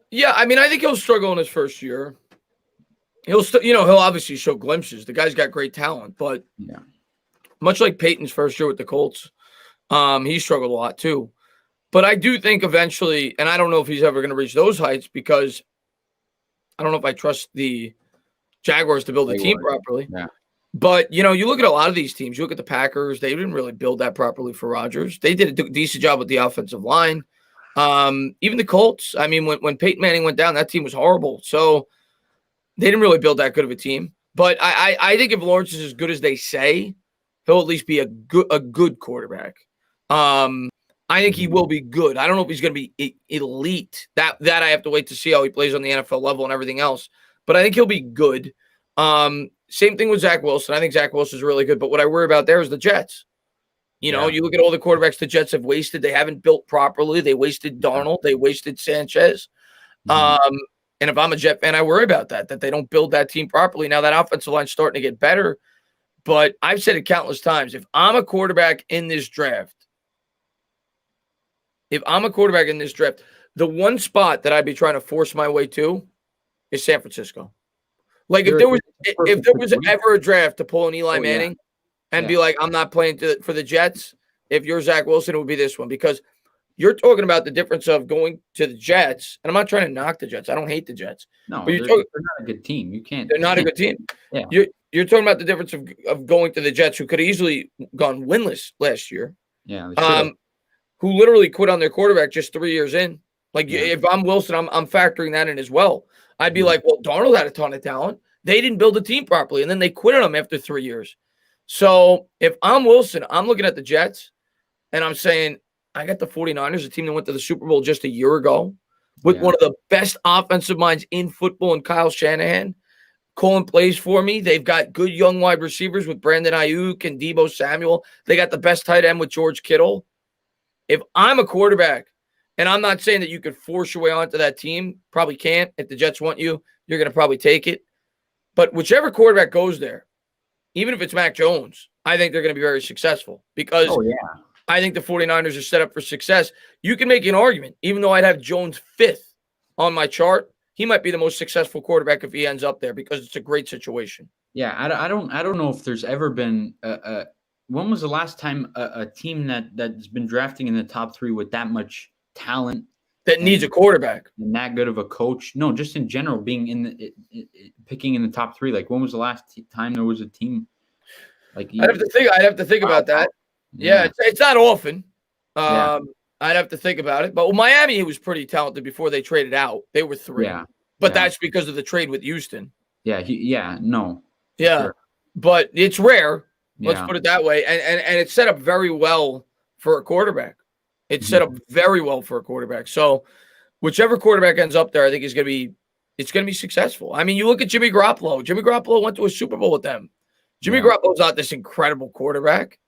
Yeah. I mean, I think he'll struggle in his first year. He'll obviously show glimpses. The guy's got great talent, but much like Peyton's first year with the Colts, he struggled a lot too. But I do think eventually, and I don't know if he's ever going to reach those heights, because I don't know if I trust the Jaguars to build a team properly. Yeah. But, you look at a lot of these teams. You look at the Packers. They didn't really build that properly for Rodgers. They did a decent job with the offensive line. Even the Colts. I mean, when Peyton Manning went down, that team was horrible. So they didn't really build that good of a team. But I think if Lawrence is as good as they say, he'll at least be a good quarterback. I think he will be good. I don't know if he's going to be elite. That I have to wait to see how he plays on the NFL level and everything else. But I think he'll be good. Same thing with Zach Wilson. I think Zach Wilson is really good. But what I worry about there is the Jets. You look at all the quarterbacks the Jets have wasted. They haven't built properly. They wasted Darnold. They wasted Sanchez. And if I'm a Jet fan, I worry about that they don't build that team properly. Now that offensive line's starting to get better. But I've said it countless times. If I'm a quarterback in this draft, if I'm a quarterback in this draft, the one spot that I'd be trying to force my way to is San Francisco. Like if there was ever a draft to pull an Eli Manning and be like, I'm not playing for the Jets, if you're Zach Wilson, it would be this one, because you're talking about the difference of going to the Jets, and I'm not trying to knock the Jets. I don't hate the Jets. No, they're not a good team. They're not a good team. Yeah. You're talking about the difference of going to the Jets, who could have easily gone winless last year. Yeah. Who literally quit on their quarterback just 3 years in. Like, if I'm Wilson, I'm factoring that in as well. I'd be like, well, Darnold had a ton of talent. They didn't build a team properly, and then they quit on him after 3 years. So if I'm Wilson, I'm looking at the Jets, and I'm saying, I got the 49ers, a team that went to the Super Bowl just a year ago, with one of the best offensive minds in football, and Kyle Shanahan calling plays for me. They've got good young wide receivers with Brandon Ayuk and Deebo Samuel. They got the best tight end with George Kittle. If I'm a quarterback, and I'm not saying that you could force your way onto that team, probably can't. If the Jets want you, you're going to probably take it. But whichever quarterback goes there, even if it's Mac Jones, I think they're going to be very successful, because I think the 49ers are set up for success. You can make an argument, even though I'd have Jones 5th on my chart, he might be the most successful quarterback if he ends up there, because it's a great situation. Yeah, I don't know if there's ever been when was the last time a team that's been drafting in the top 3 with that much talent that needs a quarterback and that good of a coach? No, just in general, being picking in the top 3. Like, when was the last time there was a team like? I'd have to think about that. Yeah, it's not often. I'd have to think about it. But Miami was pretty talented before they traded out. They were 3. Yeah. But that's because of the trade with Houston. Yeah. Sure. But it's rare. Let's put it that way. And it's set up very well for a quarterback. It's set up very well for a quarterback. So whichever quarterback ends up there, I think it's going to be successful. I mean, you look at Jimmy Garoppolo. Jimmy Garoppolo went to a Super Bowl with them. Jimmy Garoppolo's not this incredible quarterback.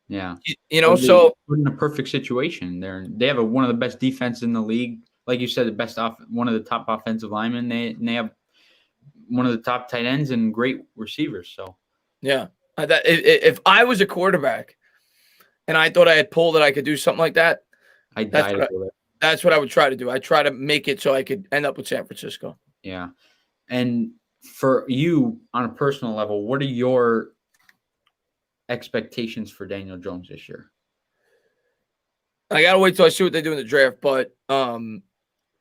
Yeah. So in a perfect situation. They have one of the best defense in the league. Like you said, one of the top offensive linemen. They have one of the top tight ends and great receivers. So if I was a quarterback and I thought I had pulled that I could do something like that, that's what I would try to do. I try to make it so I could end up with San Francisco. Yeah. And for you, on a personal level, what are your expectations for Daniel Jones this year? I gotta wait till I see what they do in the draft, but and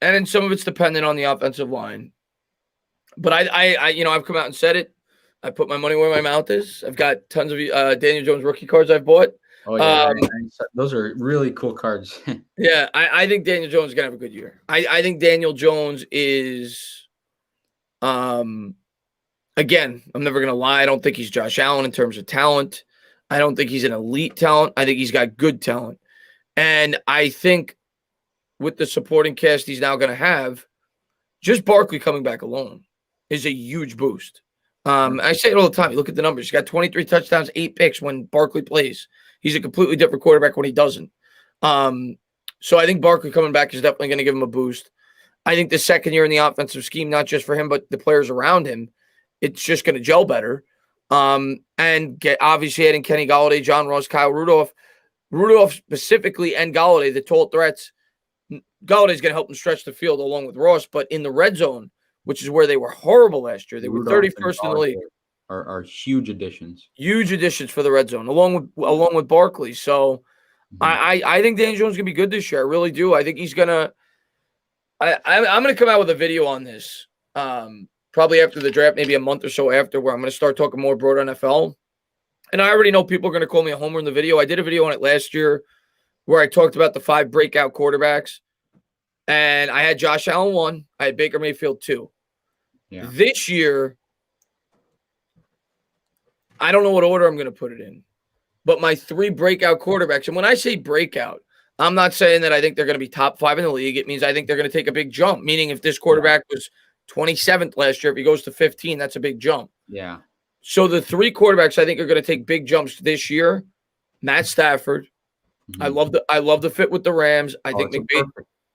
then some of it's dependent on the offensive line. But I've come out and said it. I put my money where my mouth is. I've got tons of Daniel Jones rookie cards I've bought. Oh yeah, those are really cool cards. Yeah, I think Daniel Jones is gonna have a good year. I think Daniel Jones is, again, I'm never gonna lie. I don't think he's Josh Allen in terms of talent. I don't think he's an elite talent. I think he's got good talent. And I think with the supporting cast he's now going to have, just Barkley coming back alone is a huge boost. I say it all the time. You look at the numbers. He's got 23 touchdowns, 8 picks when Barkley plays. He's a completely different quarterback when he doesn't. So I think Barkley coming back is definitely going to give him a boost. I think the second year in the offensive scheme, not just for him, but the players around him, it's just going to gel better. And obviously adding Kenny Golladay, John Ross, Kyle Rudolph specifically, and Golladay, the tall threats. Galladay's going to help them stretch the field along with Ross, but in the red zone, which is where they were horrible last year, they were 31st in the league. Are huge additions. Huge additions for the red zone, along with Barkley. So I think Daniel Jones is going to be good this year. I really do. I think he's going to. I'm going to come out with a video on this. Probably after the draft, maybe a month or so after, where I'm going to start talking more broad NFL. And I already know people are going to call me a homer in the video. I did a video on it last year where I talked about the 5 breakout quarterbacks. And I had Josh Allen 1. I had Baker Mayfield 2. Yeah. This year, I don't know what order I'm going to put it in. But my 3 breakout quarterbacks, and when I say breakout, I'm not saying that I think they're going to be top 5 in the league. It means I think they're going to take a big jump, meaning if this quarterback was 27th last year, if he goes to 15, that's a big jump. Yeah. So the 3 quarterbacks I think are going to take big jumps this year. Matt Stafford. Mm-hmm. I love the fit with the Rams. I think McVay.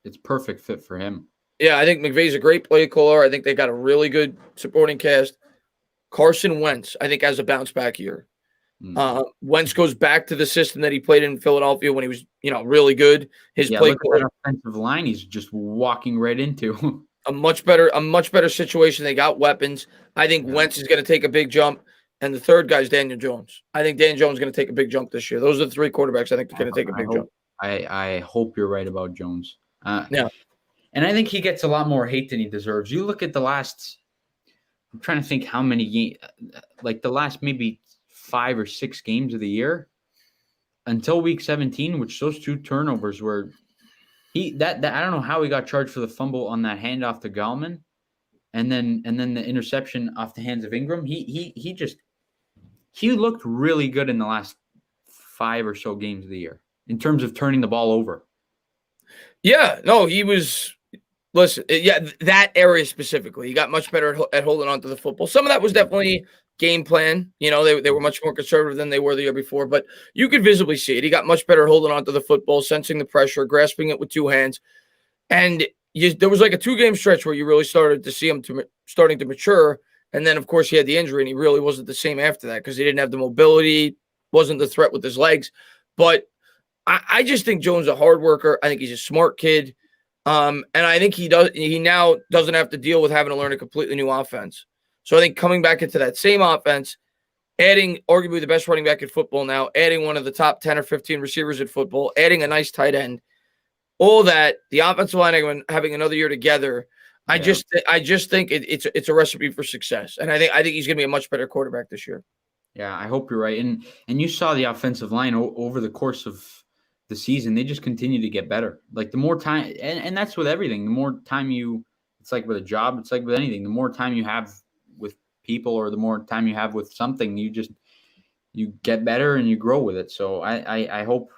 It's perfect fit for him. Yeah, I think McVay's a great play caller. I think they got a really good supporting cast. Carson Wentz, I think, has a bounce back year. Wentz goes back to the system that he played in Philadelphia when he was, really good. His play look at that offensive line he's just walking right into. a much better situation. They got weapons. I think Wentz is going to take a big jump. And the third guy is Daniel Jones. I think Daniel Jones is going to take a big jump this year. Those are the three quarterbacks I think are going to take a big jump. I hope you're right about Jones. Yeah. And I think he gets a lot more hate than he deserves. You look at the last – I'm trying to think how many games – like the last maybe 5 or 6 games of the year until week 17, which those 2 turnovers were – I don't know how he got charged for the fumble on that handoff to Gallman and then the interception off the hands of Ingram. He looked really good in the last 5 or so games of the year in terms of turning the ball over. Yeah, no, he was – listen, that area specifically. He got much better at holding on to the football. Some of that was definitely game plan. They were much more conservative than they were the year before, but you could visibly see it. He got much better at holding on to the football, sensing the pressure, grasping it with 2 hands. And there was like a 2-game stretch where you really started to see him starting to mature. And then, of course, he had the injury, and he really wasn't the same after that because he didn't have the mobility, wasn't the threat with his legs. But I just think Jones is a hard worker. I think he's a smart kid. And I think he now doesn't have to deal with having to learn a completely new offense. So I think coming back into that same offense, adding arguably the best running back in football now, adding one of the top 10 or 15 receivers in football, adding a nice tight end, all that, the offensive line having another year together, I just think it's a recipe for success. And I think he's going to be a much better quarterback this year. Yeah, I hope you're right. And you saw the offensive line over the course of the season, they just continue to get better. Like the more time, and that's with everything. The more time it's like with a job, it's like with anything. The more time you have with people, or the more time you have with something, you get better and you grow with it. So I hope.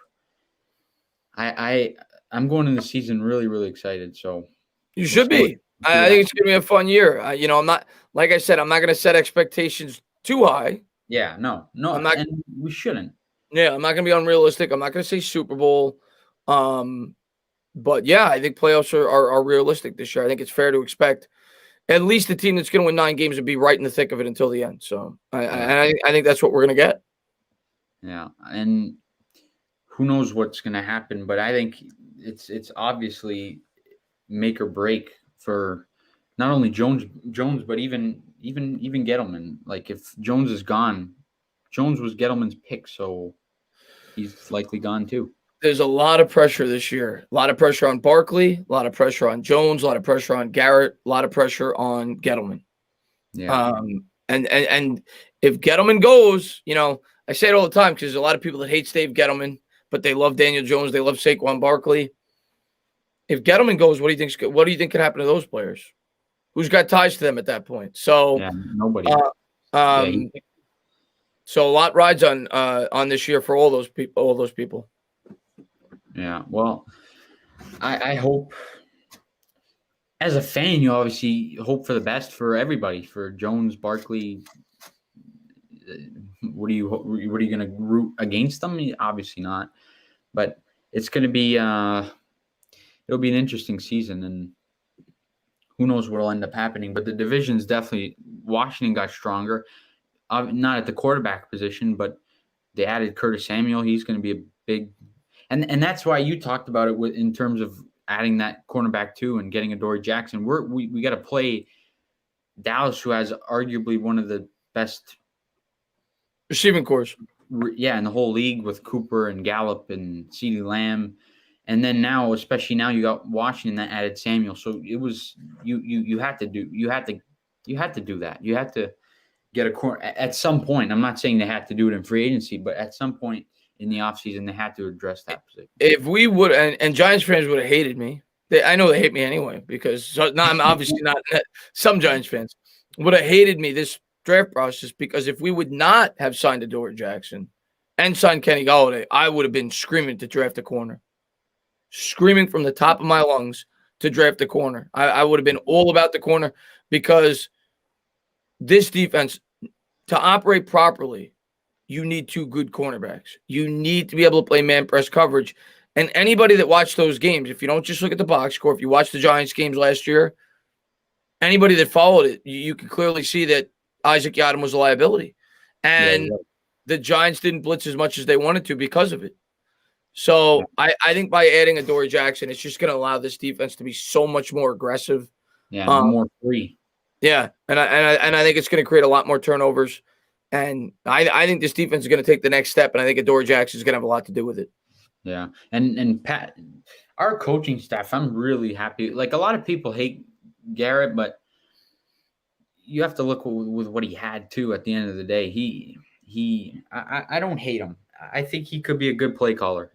I'm going into the season really, really excited. So you should be. I think it's going to be a fun year. I'm not, like I said, I'm not going to set expectations too high. Yeah, no, and we shouldn't. Yeah, I'm not going to be unrealistic. I'm not going to say Super Bowl. But yeah, I think playoffs are realistic this year. I think it's fair to expect at least the team that's going to win 9 games would be right in the thick of it until the end. So I think that's what we're going to get. Yeah, and who knows what's going to happen, but I think it's obviously make or break for not only Jones, but even Gettleman. Like if Jones is gone, Jones was Gettleman's pick, so he's likely gone too. There's a lot of pressure this year. A lot of pressure on Barkley, a lot of pressure on Jones, a lot of pressure on Garrett, a lot of pressure on Gettleman. Yeah. And if Gettleman goes, I say it all the time because there's a lot of people that hate Dave Gettleman, but they love Daniel Jones, they love Saquon Barkley. If Gettleman goes, what do you think could happen to those players? Who's got ties to them at that point? So nobody. So a lot rides on this year for all those people. Yeah. Well, I hope as a fan, you obviously hope for the best for everybody, for Jones, Barkley. What are you going to root against them? Obviously not, but it's going to be it'll be an interesting season, and who knows what'll end up happening. But the division's definitely, Washington got stronger, not at the quarterback position, but they added Curtis Samuel. He's going to be a big, and that's why you talked about it in terms of adding that cornerback too and getting Adoree Jackson. We got to play Dallas, who has arguably one of the best receiving corps. Yeah, in the whole league with Cooper and Gallup and CeeDee Lamb. And then now, especially now, you got Washington that added Samuel. So it was you had to do that. You had to get a corner at some point. I'm not saying they had to do it in free agency, but at some point in the offseason, they had to address that position. If we would, and Giants fans would have hated me. I know they hate me anyway because I'm obviously not. Some Giants fans would have hated me this draft process because if we would not have signed Adoree Jackson and signed Kenny Golladay, I would have been screaming to draft a corner. Screaming from the top of my lungs to draft the corner. I would have been all about the corner because this defense, to operate properly, you need 2 good cornerbacks. You need to be able to play man press coverage. And anybody that watched those games, if you don't just look at the box score, if you watch the Giants games last year, anybody that followed it, you could clearly see that Isaac Yiadom was a liability. And the Giants didn't blitz as much as they wanted to because of it. So I think by adding Adoree Jackson, it's just going to allow this defense to be so much more aggressive. Yeah, no more free. Yeah, and I think it's going to create a lot more turnovers. And I think this defense is going to take the next step, and I think Adoree Jackson is going to have a lot to do with it. Yeah, and Pat, our coaching staff, I'm really happy. Like, a lot of people hate Garrett, but you have to look with what he had too. At the end of the day, I don't hate him. I think he could be a good play caller.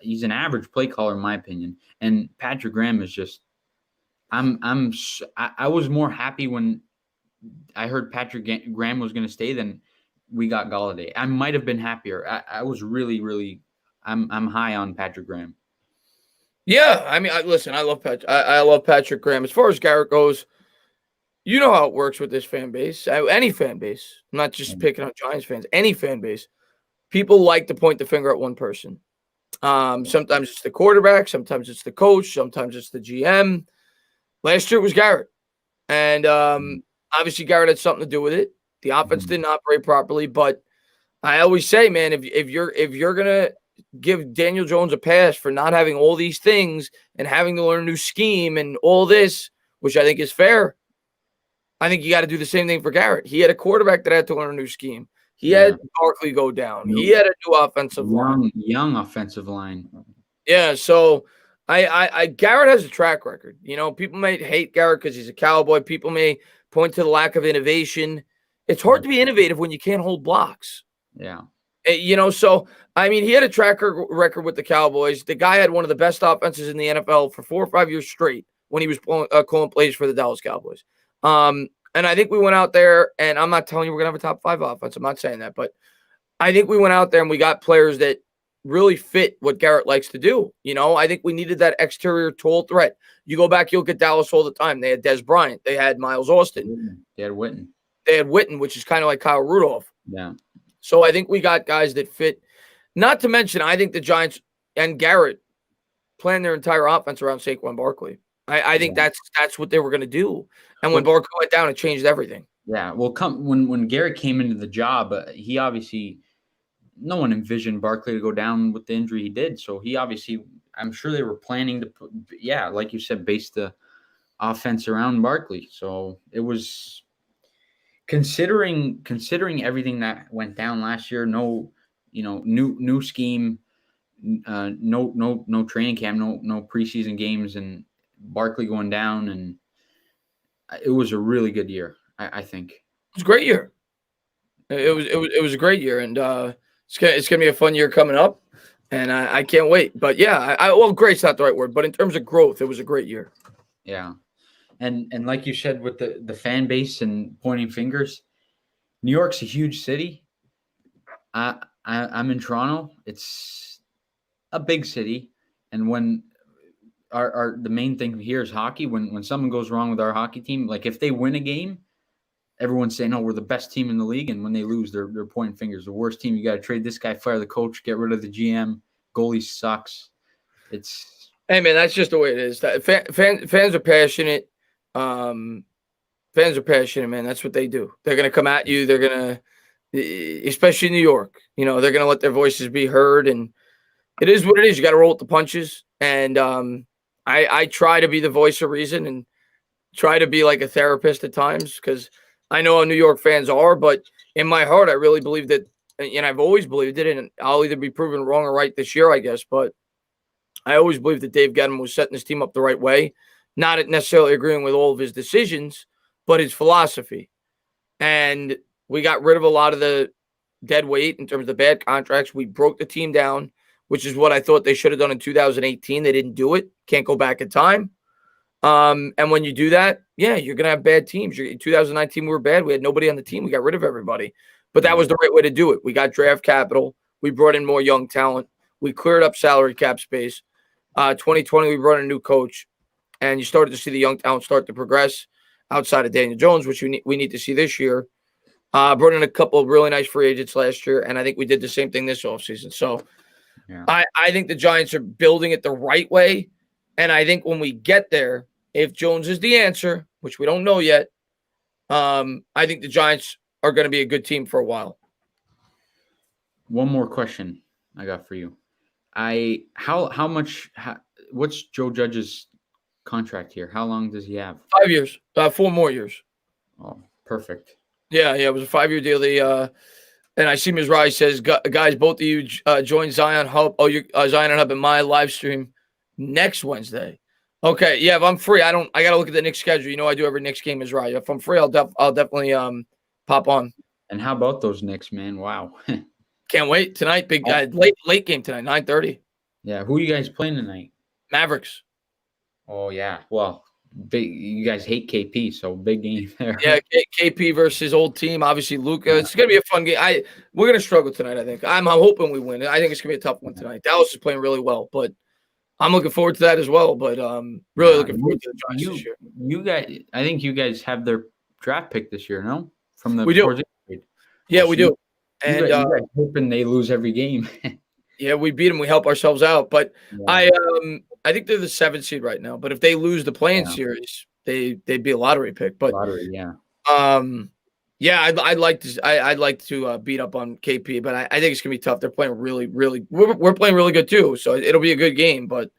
He's an average play caller in my opinion. And Patrick Graham is just. I was more happy when I heard Patrick Graham was going to stay than we got Galladay. I might have been happier. I was really. I'm high on Patrick Graham. Yeah, I mean, listen, I love I love Patrick Graham. As far as Garrett goes, you know how it works with this fan base. Any fan base, I'm not just picking on Giants fans. Any fan base, people like to point the finger at one person. Sometimes it's the quarterback, sometimes it's the coach, sometimes it's the GM. Last year it was Garrett, and obviously Garrett had something to do with it. The offense didn't operate properly, but I always say, man, if you're gonna give Daniel Jones a pass for not having all these things and having to learn a new scheme and all this, which I think is fair, I think you got to do the same thing for Garrett. He had a quarterback that had to learn a new scheme. He had Barkley go down. He had a new offensive line. Young offensive line. Yeah, so I Garrett has a track record. You know, people may hate Garrett because he's a Cowboy. People may point to the lack of innovation. It's hard to be innovative when you can't hold blocks. Yeah. You know, so, I mean, he had a track record with the Cowboys. The guy had one of the best offenses in the NFL for 4 or 5 years straight when he was calling plays for the Dallas Cowboys. And I think we went out there, and I'm not telling you we're going to have a top 5 offense. I'm not saying that, but I think we went out there and we got players that really fit what Garrett likes to do. You know, I think we needed that exterior tall threat. You go back, you look at Dallas all the time. They had Des Bryant. They had Miles Austin. They had Witten. They had Witten, which is kind of like Kyle Rudolph. Yeah. So I think we got guys that fit. Not to mention, I think the Giants and Garrett planned their entire offense around Saquon Barkley. I think that's what they were going to do. And when Barkley went down, it changed everything. Yeah. Well, when Garrett came into the job, he obviously no one envisioned Barkley to go down with the injury he did. So he obviously, I'm sure they were planning to put, like you said, base the offense around Barkley. So it was considering everything that went down last year. No, new scheme, no training camp, no preseason games, and Barkley going down, and it was a really good year. I think it was a great year. It was a great year, and it's gonna be a fun year coming up, and I can't wait. But yeah, well, great's not the right word, but in terms of growth, it was a great year. Yeah, and like you said with the fan base and pointing fingers, New York's a huge city. I'm in Toronto. It's a big city, and when the main thing here is hockey. When something goes wrong with our hockey team, like if they win a game, everyone's saying, "No, we're the best team in the league," and when they lose, they're pointing fingers. The worst team. You got to trade this guy, fire the coach, get rid of the GM. Goalie sucks. Hey man, that's just the way it is. Fans are passionate. Fans are passionate, man. That's what they do. They're gonna come at you. They're gonna, especially in New York. You know, they're gonna let their voices be heard, and it is what it is. You got to roll with the punches, and I try to be the voice of reason and try to be like a therapist at times because I know how New York fans are, but in my heart, I really believe that, and I've always believed it, and I'll either be proven wrong or right this year, I guess, but I always believed that Dave Gettleman was setting his team up the right way, not necessarily agreeing with all of his decisions, but his philosophy. And we got rid of a lot of the dead weight in terms of the bad contracts. We broke the team down, which is what I thought they should have done in 2018. They didn't do it. Can't go back in time. And when you do that, yeah, you're going to have bad teams. In 2019, we were bad. We had nobody on the team. We got rid of everybody. But that was the right way to do it. We got draft capital. We brought in more young talent. We cleared up salary cap space. 2020, we brought in a new coach. And you started to see the young talent start to progress outside of Daniel Jones, which we need to see this year. Brought in a couple of really nice free agents last year. And I think we did the same thing this offseason. So yeah. I think the Giants are building it the right way. And I think when we get there, if Jones is the answer, which we don't know yet, I think the Giants are going to be a good team for a while. one more question I got for you. What's Joe Judge's contract here? How long does he have? 5 years, 4 more years. Oh, perfect. Yeah, it was a 5-year deal. They and I see Ms. Rai says, guys, both of you join Zion Hub. Oh, you Zion Hub in my live stream next Wednesday. Okay, yeah, if I'm free, I got to look at the Knicks schedule. You know, I do every Knicks game, Ms. Rai. If I'm free, I'll definitely pop on. And how about those Knicks, man? Wow. Can't wait tonight. Big late game tonight, 9:30. Yeah, who are you guys playing tonight? Mavericks. Oh yeah, well, big. You guys hate KP, so big game there. Yeah, KP versus his old team. Obviously, Luka. It's gonna be a fun game. We're gonna struggle tonight. I think. I'm hoping we win. I think it's gonna be a tough one tonight. Dallas is playing really well, but I'm looking forward to that as well. But really looking forward to the Giants this year. You guys, I think you guys have their draft pick this year, no? From the we do. Yeah, we do. And you guys hoping they lose every game. Yeah, we beat them. We help ourselves out. But yeah. I think they're the 7th seed right now. But if they lose the playing series, they'd be a lottery pick. But lottery, yeah. Yeah, I'd like to beat up on KP, but I think it's gonna be tough. They're playing really, really. We're playing really good too, so it'll be a good game. But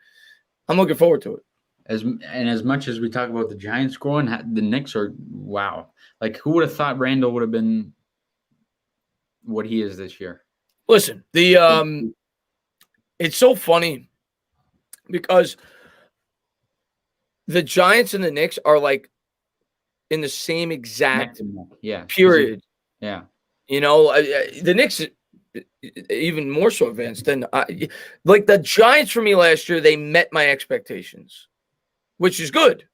I'm looking forward to it. As much as we talk about the Giants growing, the Knicks are wow. Like, who would have thought Randall would have been what he is this year? Listen, it's so funny because the Giants and the Knicks are like in the same exact period. Yeah. You know, the Knicks even more so advanced than like the Giants for me last year. They met my expectations, which is good.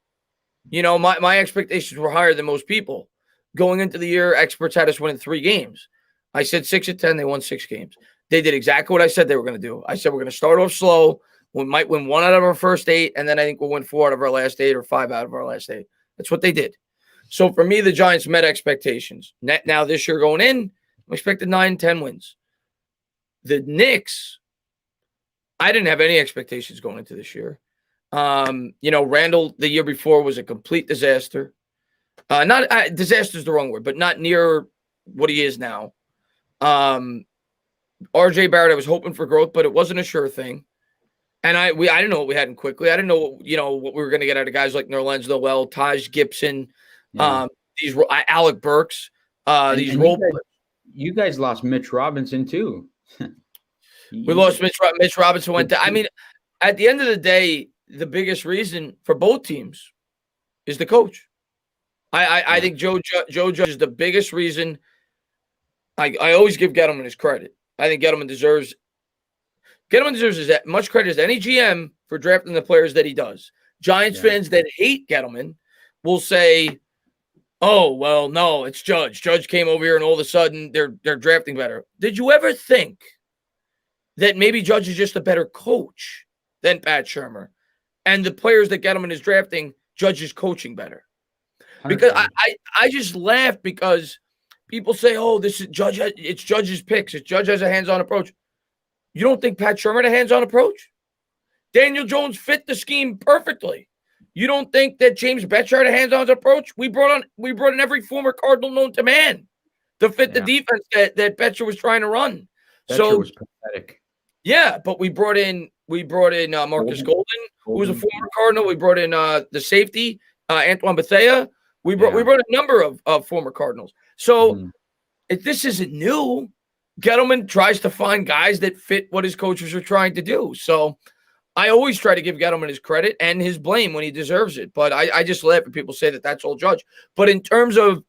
You know, my expectations were higher than most people. Going into the year, experts had us winning 3 games. I said 6 of 10. They won 6 games. They did exactly what I said they were going to do. I said we're going to start off slow. We might win 1 out of our first 8, and then I think we'll win 4 out of our last 8 or 5 out of our last 8. That's what they did. So for me, the Giants met expectations. Now this year going in, I'm expected 9, 10 wins. The Knicks, I didn't have any expectations going into this year. You know, Randall the year before was a complete disaster. Not disaster is the wrong word, but not near what he is now. RJ Barrett, I was hoping for growth, but it wasn't a sure thing. And I didn't know what we had in Quickly. I didn't know, what we were going to get out of guys like Nerlens Noel, Taj Gibson, these Alec Burks, these role. You guys lost Mitch Robinson too. We lost Mitch Robinson went down. I mean, at the end of the day, the biggest reason for both teams is the coach. I think Joe Judge is the biggest reason. I always give Gettleman his credit. I think Gettleman deserves as much credit as any GM for drafting the players that he does. Giants fans that hate Gettleman will say, "Oh, well, no, it's Judge. Judge came over here and all of a sudden they're drafting better." Did you ever think that maybe Judge is just a better coach than Pat Shurmur, and the players that Gettleman is drafting, Judge is coaching better? Because I just laugh because people say, "Oh, this is Judge. It's Judge's picks. It's Judge has a hands-on approach." You don't think Pat Shurmur had a hands-on approach? Daniel Jones fit the scheme perfectly. You don't think that James Betcher had a hands-on approach? We brought in every former Cardinal known to man to fit the defense that Betcher was trying to run. Betcher was pathetic. Yeah, but we brought in Marcus Golden, who was a former Cardinal. We brought in the safety, Antoine Bethea. We brought a number of former Cardinals. So if this isn't new, Gettleman tries to find guys that fit what his coaches are trying to do. So I always try to give Gettleman his credit and his blame when he deserves it. But I just laugh when people say that that's all Judge. But in terms of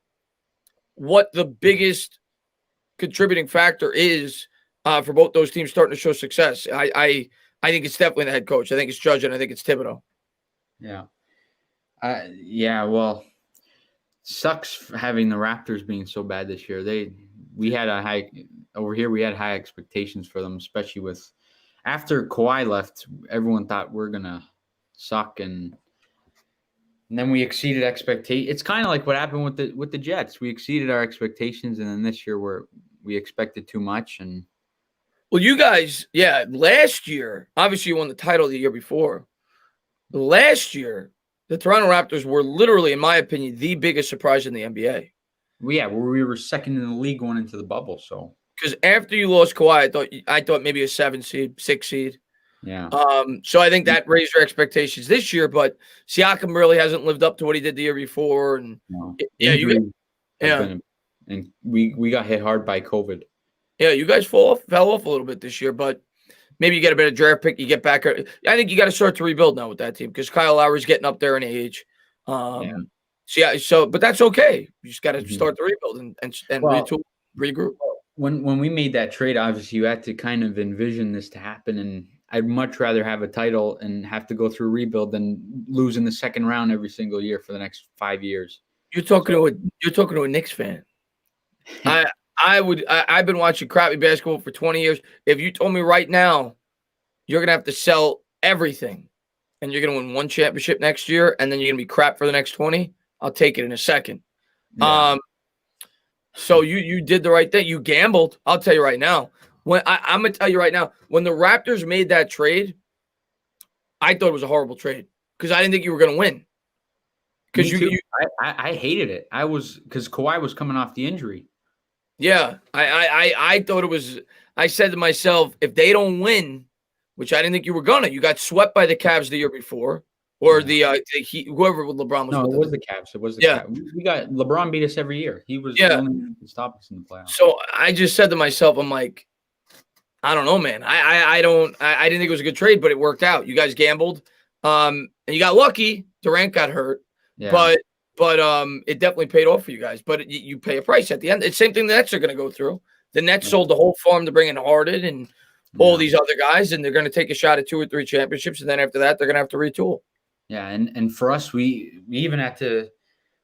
what the biggest contributing factor is for both those teams starting to show success, I think it's definitely the head coach. I think it's Judge and I think it's Thibodeau. Yeah. Well, sucks having the Raptors being so bad this year. We had high expectations for them, especially with after Kawhi left. Everyone thought we're gonna suck, and then we exceeded expectations. It's kind of like what happened with the Jets. We exceeded our expectations, and then this year we expected too much. And well, you guys, last year, obviously you won the title the year before. Last year, the Toronto Raptors were literally, in my opinion, the biggest surprise in the NBA. We were second in the league going into the bubble. So because after you lost Kawhi, I thought maybe a 7 seed, 6 seed. Yeah. So I think that raised your expectations this year, but Siakam really hasn't lived up to what he did the year before. And No. yeah, And we got hit hard by COVID. Yeah, you guys fell off a little bit this year, but maybe you get a better draft pick. You get back. I think you got to start to rebuild now with that team because Kyle Lowry's getting up there in age. But that's okay. You just got to start the rebuild and retool, regroup. When we made that trade, obviously you had to kind of envision this to happen, and I'd much rather have a title and have to go through a rebuild than lose in the second round every single year for the next 5 years. You're talking to a Knicks fan. I've been watching crappy basketball for 20 years. If you told me right now you're gonna have to sell everything and you're gonna win one championship next year and then you're gonna be crap for the next 20, I'll take it in a second. Yeah. So you did the right thing. You gambled. I'll tell you right now. I'm gonna tell you right now, when the Raptors made that trade, I thought it was a horrible trade because I didn't think you were gonna win. Because I hated it. Because Kawhi was coming off the injury. Yeah, I thought it was. I said to myself, if they don't win, which I didn't think you were gonna, you got swept by the Cavs the year before, or the Heat, whoever LeBron was. No, with it was the Cavs. It was the Cavs. We got LeBron beat us every year. He was the only one to stop us in the playoffs. So I just said to myself, I'm like, I don't know, man. I didn't think it was a good trade, but it worked out. You guys gambled, and you got lucky. Durant got hurt, but it definitely paid off for you guys. But you pay a price at the end. It's the same thing the Nets are going to go through. The Nets sold the whole farm to bring in Harden and all these other guys, and they're going to take a shot at 2 or 3 championships, and then after that, they're going to have to retool. Yeah, and for us, we even had to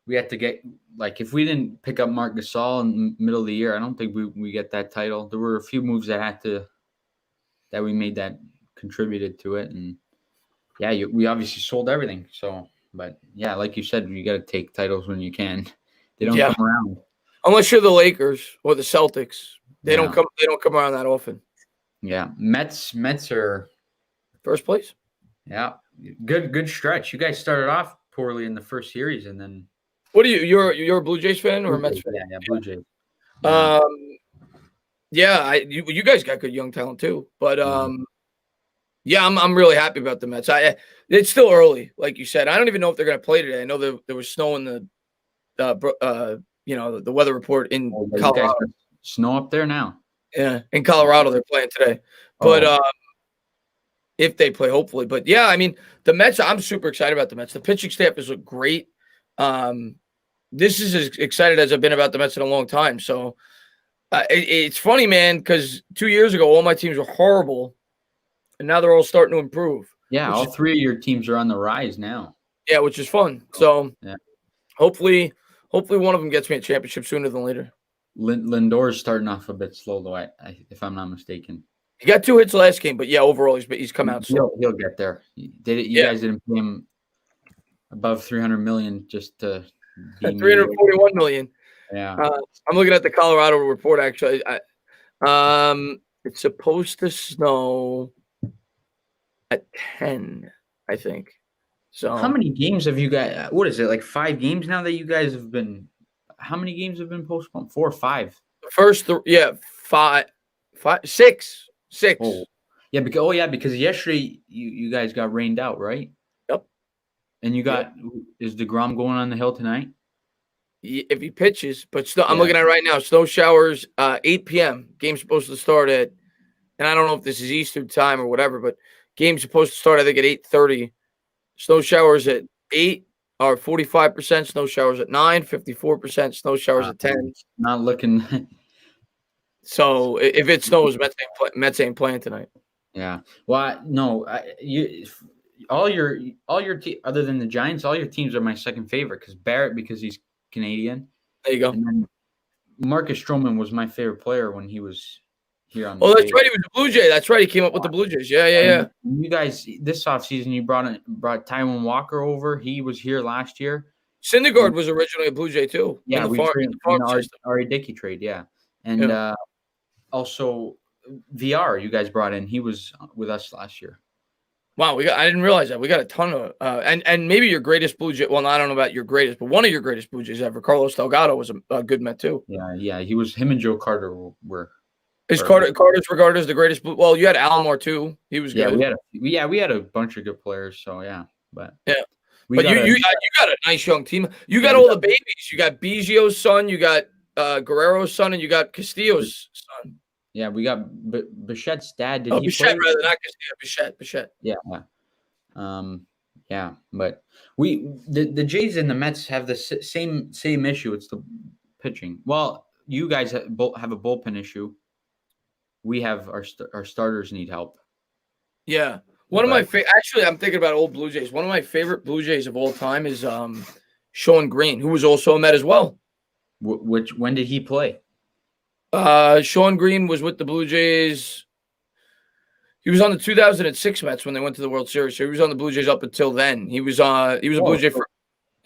get, like, if we didn't pick up Marc Gasol in the middle of the year, I don't think we get that title. There were a few moves that we made that contributed to it, and we obviously sold everything. So, but yeah, like you said, you got to take titles when you can. They don't come around unless you're the Lakers or the Celtics. They don't come around that often. Yeah, Mets are first place. Yeah, good stretch. You guys started off poorly in the first series, and then what are you? You're a Blue Jays fan or a Mets fan? Yeah, Blue Jays. You guys got good young talent too, but I'm really happy about the Mets. It's still early, like you said. I don't even know if they're going to play today. I know there was snow in the weather report in Colorado. Snow up there now. Yeah, in Colorado they're playing today, but if they play, hopefully. But yeah, I mean the Mets. I'm super excited about the Mets. The pitching staff is great. This is as excited as I've been about the Mets in a long time. So it's funny, man, because 2 years ago all my teams were horrible, and now they're all starting to improve. Yeah, all 3 of your teams are on the rise now. Yeah, which is fun. So hopefully one of them gets me a championship sooner than later. Lindor's starting off a bit slow, though, if I'm not mistaken. He got 2 hits last game, but yeah, overall he's come out slow. He'll get there. You guys didn't pay him above $300 million just to be $341 million. Yeah, I'm looking at the Colorado report. Actually, it's supposed to snow at 10, I think. So how many games have you guys? What is it, like 5 games now that you guys have been? How many games have been postponed? 4 or 5? The first 5, 6. Oh. Yeah, because yesterday you guys got rained out, right? Yep. And is DeGrom going on the hill tonight? If he pitches, but I'm looking at it right now. Snow showers, 8 p.m. Game's supposed to start at, and I don't know if this is Eastern time or whatever, but game's supposed to start I think at 8:30. Snow showers at 8 are 45%. Snow showers at 9, 54%. Snow showers at 10. Not looking. So if it snows, Mets ain't playing tonight. Yeah. Well, no. All your other than the Giants, all your teams are my second favorite because Barrett, because he's Canadian. There you go. And then Marcus Stroman was my favorite player when he was here on. Oh, that's right. He was a Blue Jay. That's right. He came up with the Blue Jays. Yeah. You guys, this offseason, you brought Taiwan Walker over. He was here last year. Syndergaard was originally a Blue Jay too. Yeah, we traded Ari Dickey trade. Yeah, and also VR you guys brought in. He was with us last year. Wow, I didn't realize that. We got a ton of and maybe your greatest Blue Jay. Well, I don't know about your greatest, but one of your greatest Blue Jays ever, Carlos Delgado, was a good Met too. Yeah. He was. Him and Joe Carter were Is Carter's regarded as the greatest blue? Well, you had Almore too. He was Yeah, good. we had a bunch of good players. So yeah, but Yeah. we But got you got a nice young team. You got we all got- the babies. You got Biggio's son, you got Guerrero's son, and you got Castillo's son. yeah, we got Bichette's dad. Did Oh, he Bichette play? rather, not Castillo. Bichette. Yeah. Yeah, but the Jays and the Mets have the same issue. It's the pitching. Well, you guys have a bullpen issue. We have our starters need help. Yeah. One of my actually, I'm thinking about old Blue Jays. One of my favorite Blue Jays of all time is Sean Green, who was also a Met as well. When did he play? Sean Green was with the Blue Jays. He was on the 2006 Mets when they went to the World Series. So he was on the Blue Jays up until then. He was a Blue Jay for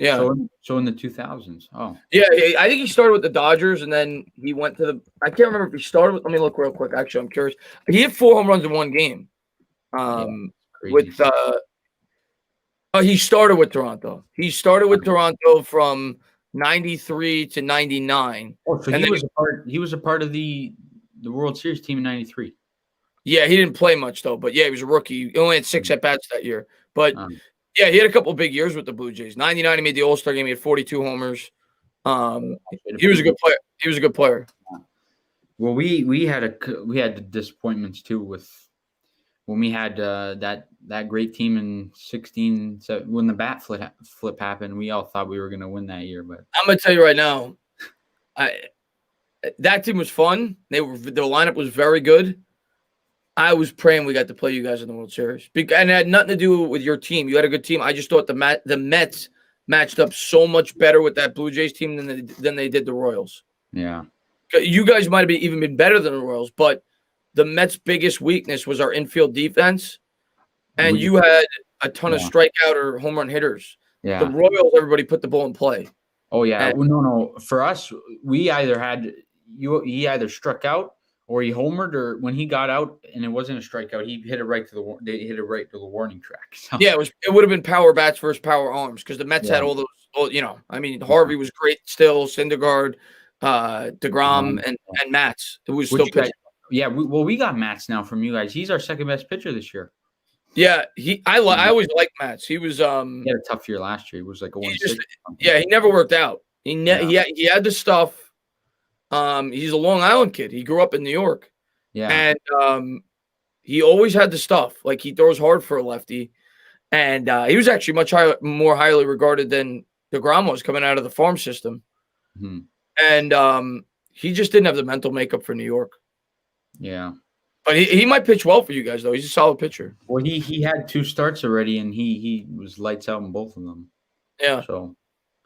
So in the 2000s. Oh. Yeah, I think he started with the Dodgers and then he went to the I can't remember if he started with, let me look real quick. Actually, I'm curious. He hit 4 home runs in one game. With he started with Toronto. He started with Toronto from 93 to 99. Oh, so he was a part of the World Series team in 93. Yeah, he didn't play much though, but yeah, he was a rookie. He only had 6 at bats that year. But yeah, he had a couple of big years with the Blue Jays. 99, he made the All-Star game. He had 42 homers. He was a good player. He was a good player. Well, we had the disappointments too with when we had that great team in 16. So when the bat flip happened, we all thought we were going to win that year. But I'm gonna tell you right now, that team was fun. Their lineup was very good. I was praying we got to play you guys in the World Series. And it had nothing to do with your team. You had a good team. I just thought the Mets matched up so much better with that Blue Jays team than they did the Royals. Yeah. You guys might have even been better than the Royals, but the Mets' biggest weakness was our infield defense. And you had a ton of strikeout or home run hitters. Yeah. The Royals, everybody put the ball in play. Oh, yeah. No. For us, we either had he either struck out or he homered, or when he got out and it wasn't a strikeout, he hit it right to the warning track. So. Yeah, it would have been power bats versus power arms because the Mets had all those. I mean, Harvey was great still, Syndergaard, DeGrom, and Matz. It was still pitching. Yeah, we got Matz now from you guys. He's our second best pitcher this year. Yeah, I always liked Matz. He was he had a tough year last year. He was like a 1-6. Yeah, he never worked out. He had the stuff. He's a Long Island kid. He grew up in New York. Yeah. And he always had the stuff. Like he throws hard for a lefty. And he was actually much more highly regarded than DeGrom was coming out of the farm system. Mm-hmm. And he just didn't have the mental makeup for New York. Yeah. But he might pitch well for you guys, though. He's a solid pitcher. Well, he had 2 starts already, and he was lights out in both of them. Yeah. So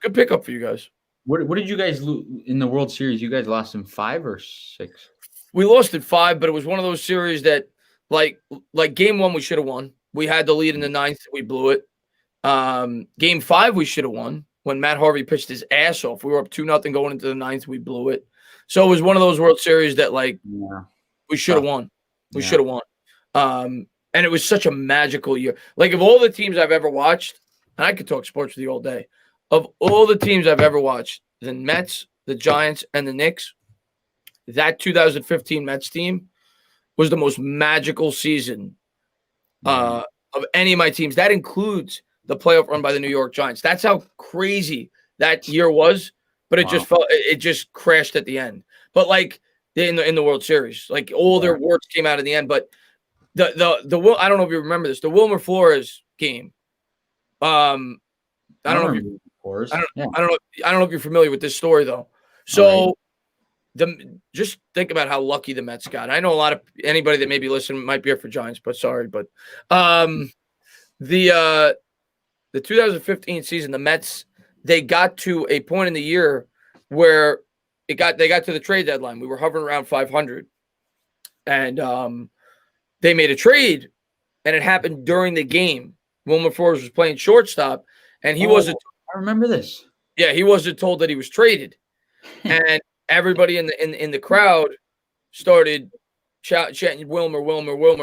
good pickup for you guys. What did you guys lose in the World Series? You guys lost in 5 or 6? We lost in 5, but it was one of those series that, like game 1, we should have won. We had the lead in the 9th. We blew it. Game 5, we should have won when Matt Harvey pitched his ass off. We were up 2-0 going into the 9th. We blew it. So it was one of those World Series that, we should have won. We should have won. And it was such a magical year. Like, of all the teams I've ever watched, and I could talk sports with you all day, of all the teams I've ever watched, the Mets, the Giants, and the Knicks, that 2015 Mets team was the most magical season of any of my teams. That includes the playoff run by the New York Giants. That's how crazy that year was, but it just crashed at the end. But like in the World Series, like all their warts came out in the end. But the I don't know if you remember this, the Wilmer Flores game. I don't know if you. I don't know if you're familiar with this story though. So just think about how lucky the Mets got. I know anybody that may be listening might be here for Giants, but sorry. But the 2015 season, the Mets, they got to a point in the year where they got to the trade deadline. We were hovering around 500, and they made a trade, and it happened during the game. Wilmer Flores was playing shortstop, and he wasn't. I remember this. Yeah, he wasn't told that he was traded, and everybody in the crowd started chanting Wilmer,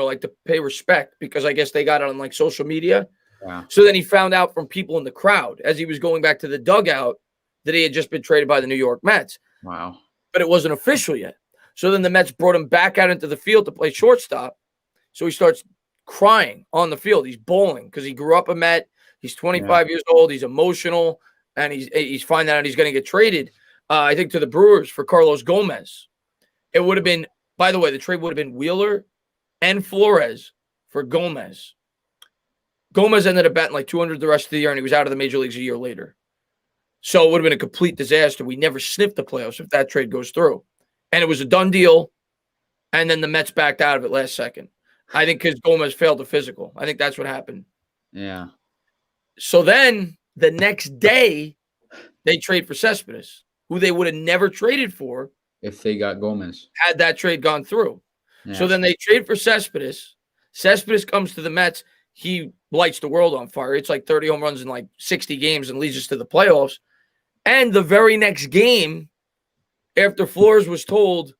like to pay respect because I guess they got it on like social media. Yeah. So then he found out from people in the crowd as he was going back to the dugout that he had just been traded by the New York Mets. Wow. But it wasn't official yet. So then the Mets brought him back out into the field to play shortstop. So he starts crying on the field. He's bawling because he grew up a Met. He's 25 years old. He's emotional, and he's finding out he's going to get traded, I think, to the Brewers for Carlos Gomez. It would have been, by the way, the trade would have been Wheeler and Flores for Gomez. Gomez ended up batting like 200 the rest of the year, and he was out of the major leagues a year later. So it would have been a complete disaster. We never sniffed the playoffs if that trade goes through. And it was a done deal, and then the Mets backed out of it last second. I think because Gomez failed the physical. I think that's what happened. Yeah. So then the next day, they trade for Cespedes, who they would have never traded for if they got Gomez. Had that trade gone through. Yeah. So then they trade for Cespedes. Cespedes comes to the Mets. He lights the world on fire. It's like 30 home runs in like 60 games and leads us to the playoffs. And the very next game, after Flores was told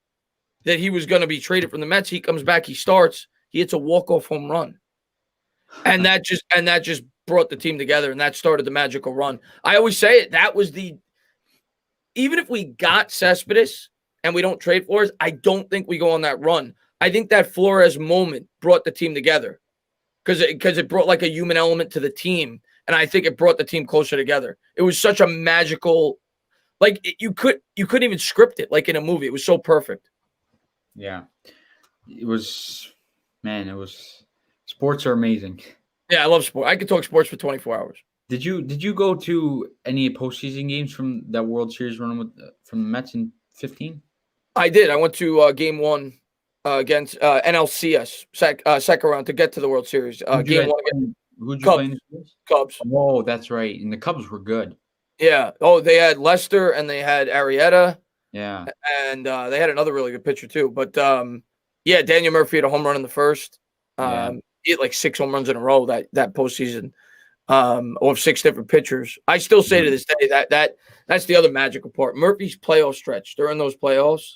that he was going to be traded from the Mets, he comes back, he starts, he hits a walk-off home run. And that just brought the team together, and that started the magical run. I always say it, that was even if we got Cespedes and we don't trade Flores, I don't think we go on that run. I think that Flores moment brought the team together because it brought like a human element to the team, and I think it brought the team closer together. It was such a magical, you couldn't even script it like in a movie. It was so perfect. Yeah, sports are amazing. Yeah, I love sport. I could talk sports for 24 hours. Did you go to any postseason games from that World Series run from the Mets in 15? I did. I went to game one against NLCS second round to get to the World Series. Game one against who'd you Cubs. play in the series? Cubs. Oh, that's right. And the Cubs were good. Yeah. Oh, they had Lester and they had Arrieta. Yeah. And they had another really good pitcher too. But yeah, Daniel Murphy had a home run in the first. He hit like 6 home runs in a row that postseason. Of 6 different pitchers. I still say to this day that's the other magical part. Murphy's playoff stretch during those playoffs.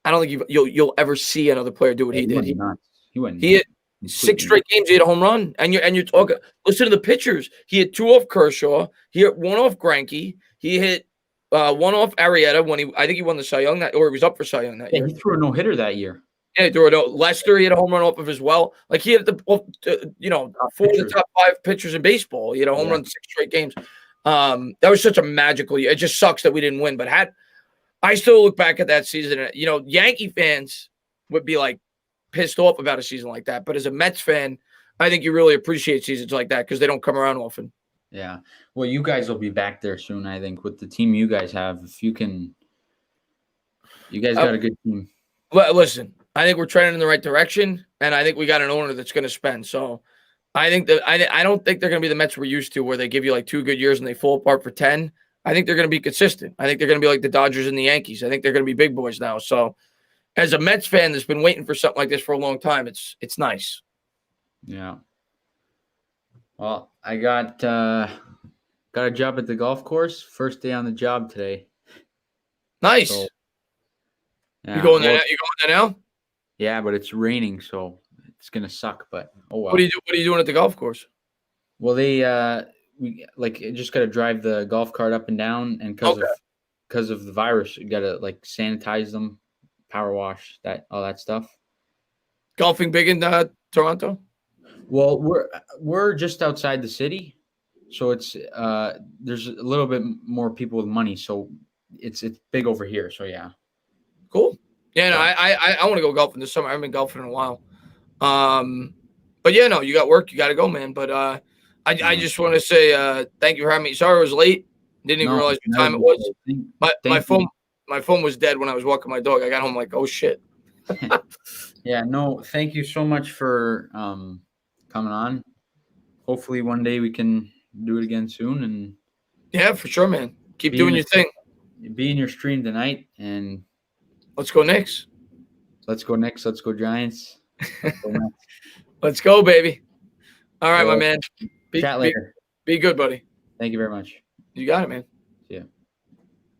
I don't think you'll ever see another player do what he did. He hit 6 straight games. He hit a home run, and you're talking. Listen to the pitchers. He hit 2 off Kershaw. He hit 1 off Greinke. He hit 1 off Arrieta when I think he won the Cy Young or he was up for Cy Young that year. He threw a no-hitter that year. Yeah, Lester, he had a home run off of as well. Like he had 4 of the top 5 pitchers in baseball. He had a home run 6 straight games. That was such a magical year. It just sucks that we didn't win. But I still look back at that season. And, Yankee fans would be like pissed off about a season like that. But as a Mets fan, I think you really appreciate seasons like that because they don't come around often. Yeah. Well, you guys will be back there soon, I think, with the team you guys have. If you can, you guys got a good team. Well, listen. I think we're trending in the right direction, and I think we got an owner that's going to spend. So I think I don't think they're going to be the Mets we're used to where they give you like 2 good years and they fall apart for 10. I think they're going to be consistent. I think they're going to be like the Dodgers and the Yankees. I think they're going to be big boys now. So as a Mets fan that's been waiting for something like this for a long time, it's nice. Yeah. Well, I got a job at the golf course. First day on the job today. Nice. So, yeah. You going there now? Yeah, but it's raining, so it's gonna suck. But oh well. What are you doing at the golf course? Well, we just gotta drive the golf cart up and down, and because of the virus, you gotta like sanitize them, power wash all that stuff. Golfing big in Toronto? Well, we're just outside the city, so it's there's a little bit more people with money, so it's big over here. So yeah. Cool. Yeah, no, I want to go golfing this summer. I haven't been golfing in a while. But yeah, no, you got work, you got to go, man. But I just want to say thank you for having me. Sorry I was late. Didn't even realize what time it was. My phone was dead when I was walking my dog. I got home like, oh shit. Yeah, no, thank you so much for coming on. Hopefully one day we can do it again soon. And yeah, for sure, man. Keep doing your thing. Be in your stream tonight, and let's go Knicks. Let's go Knicks. Let's go Giants. Let's go, baby. All right, my man. Chat later. Be good, buddy. Thank you very much. You got it, man. See ya.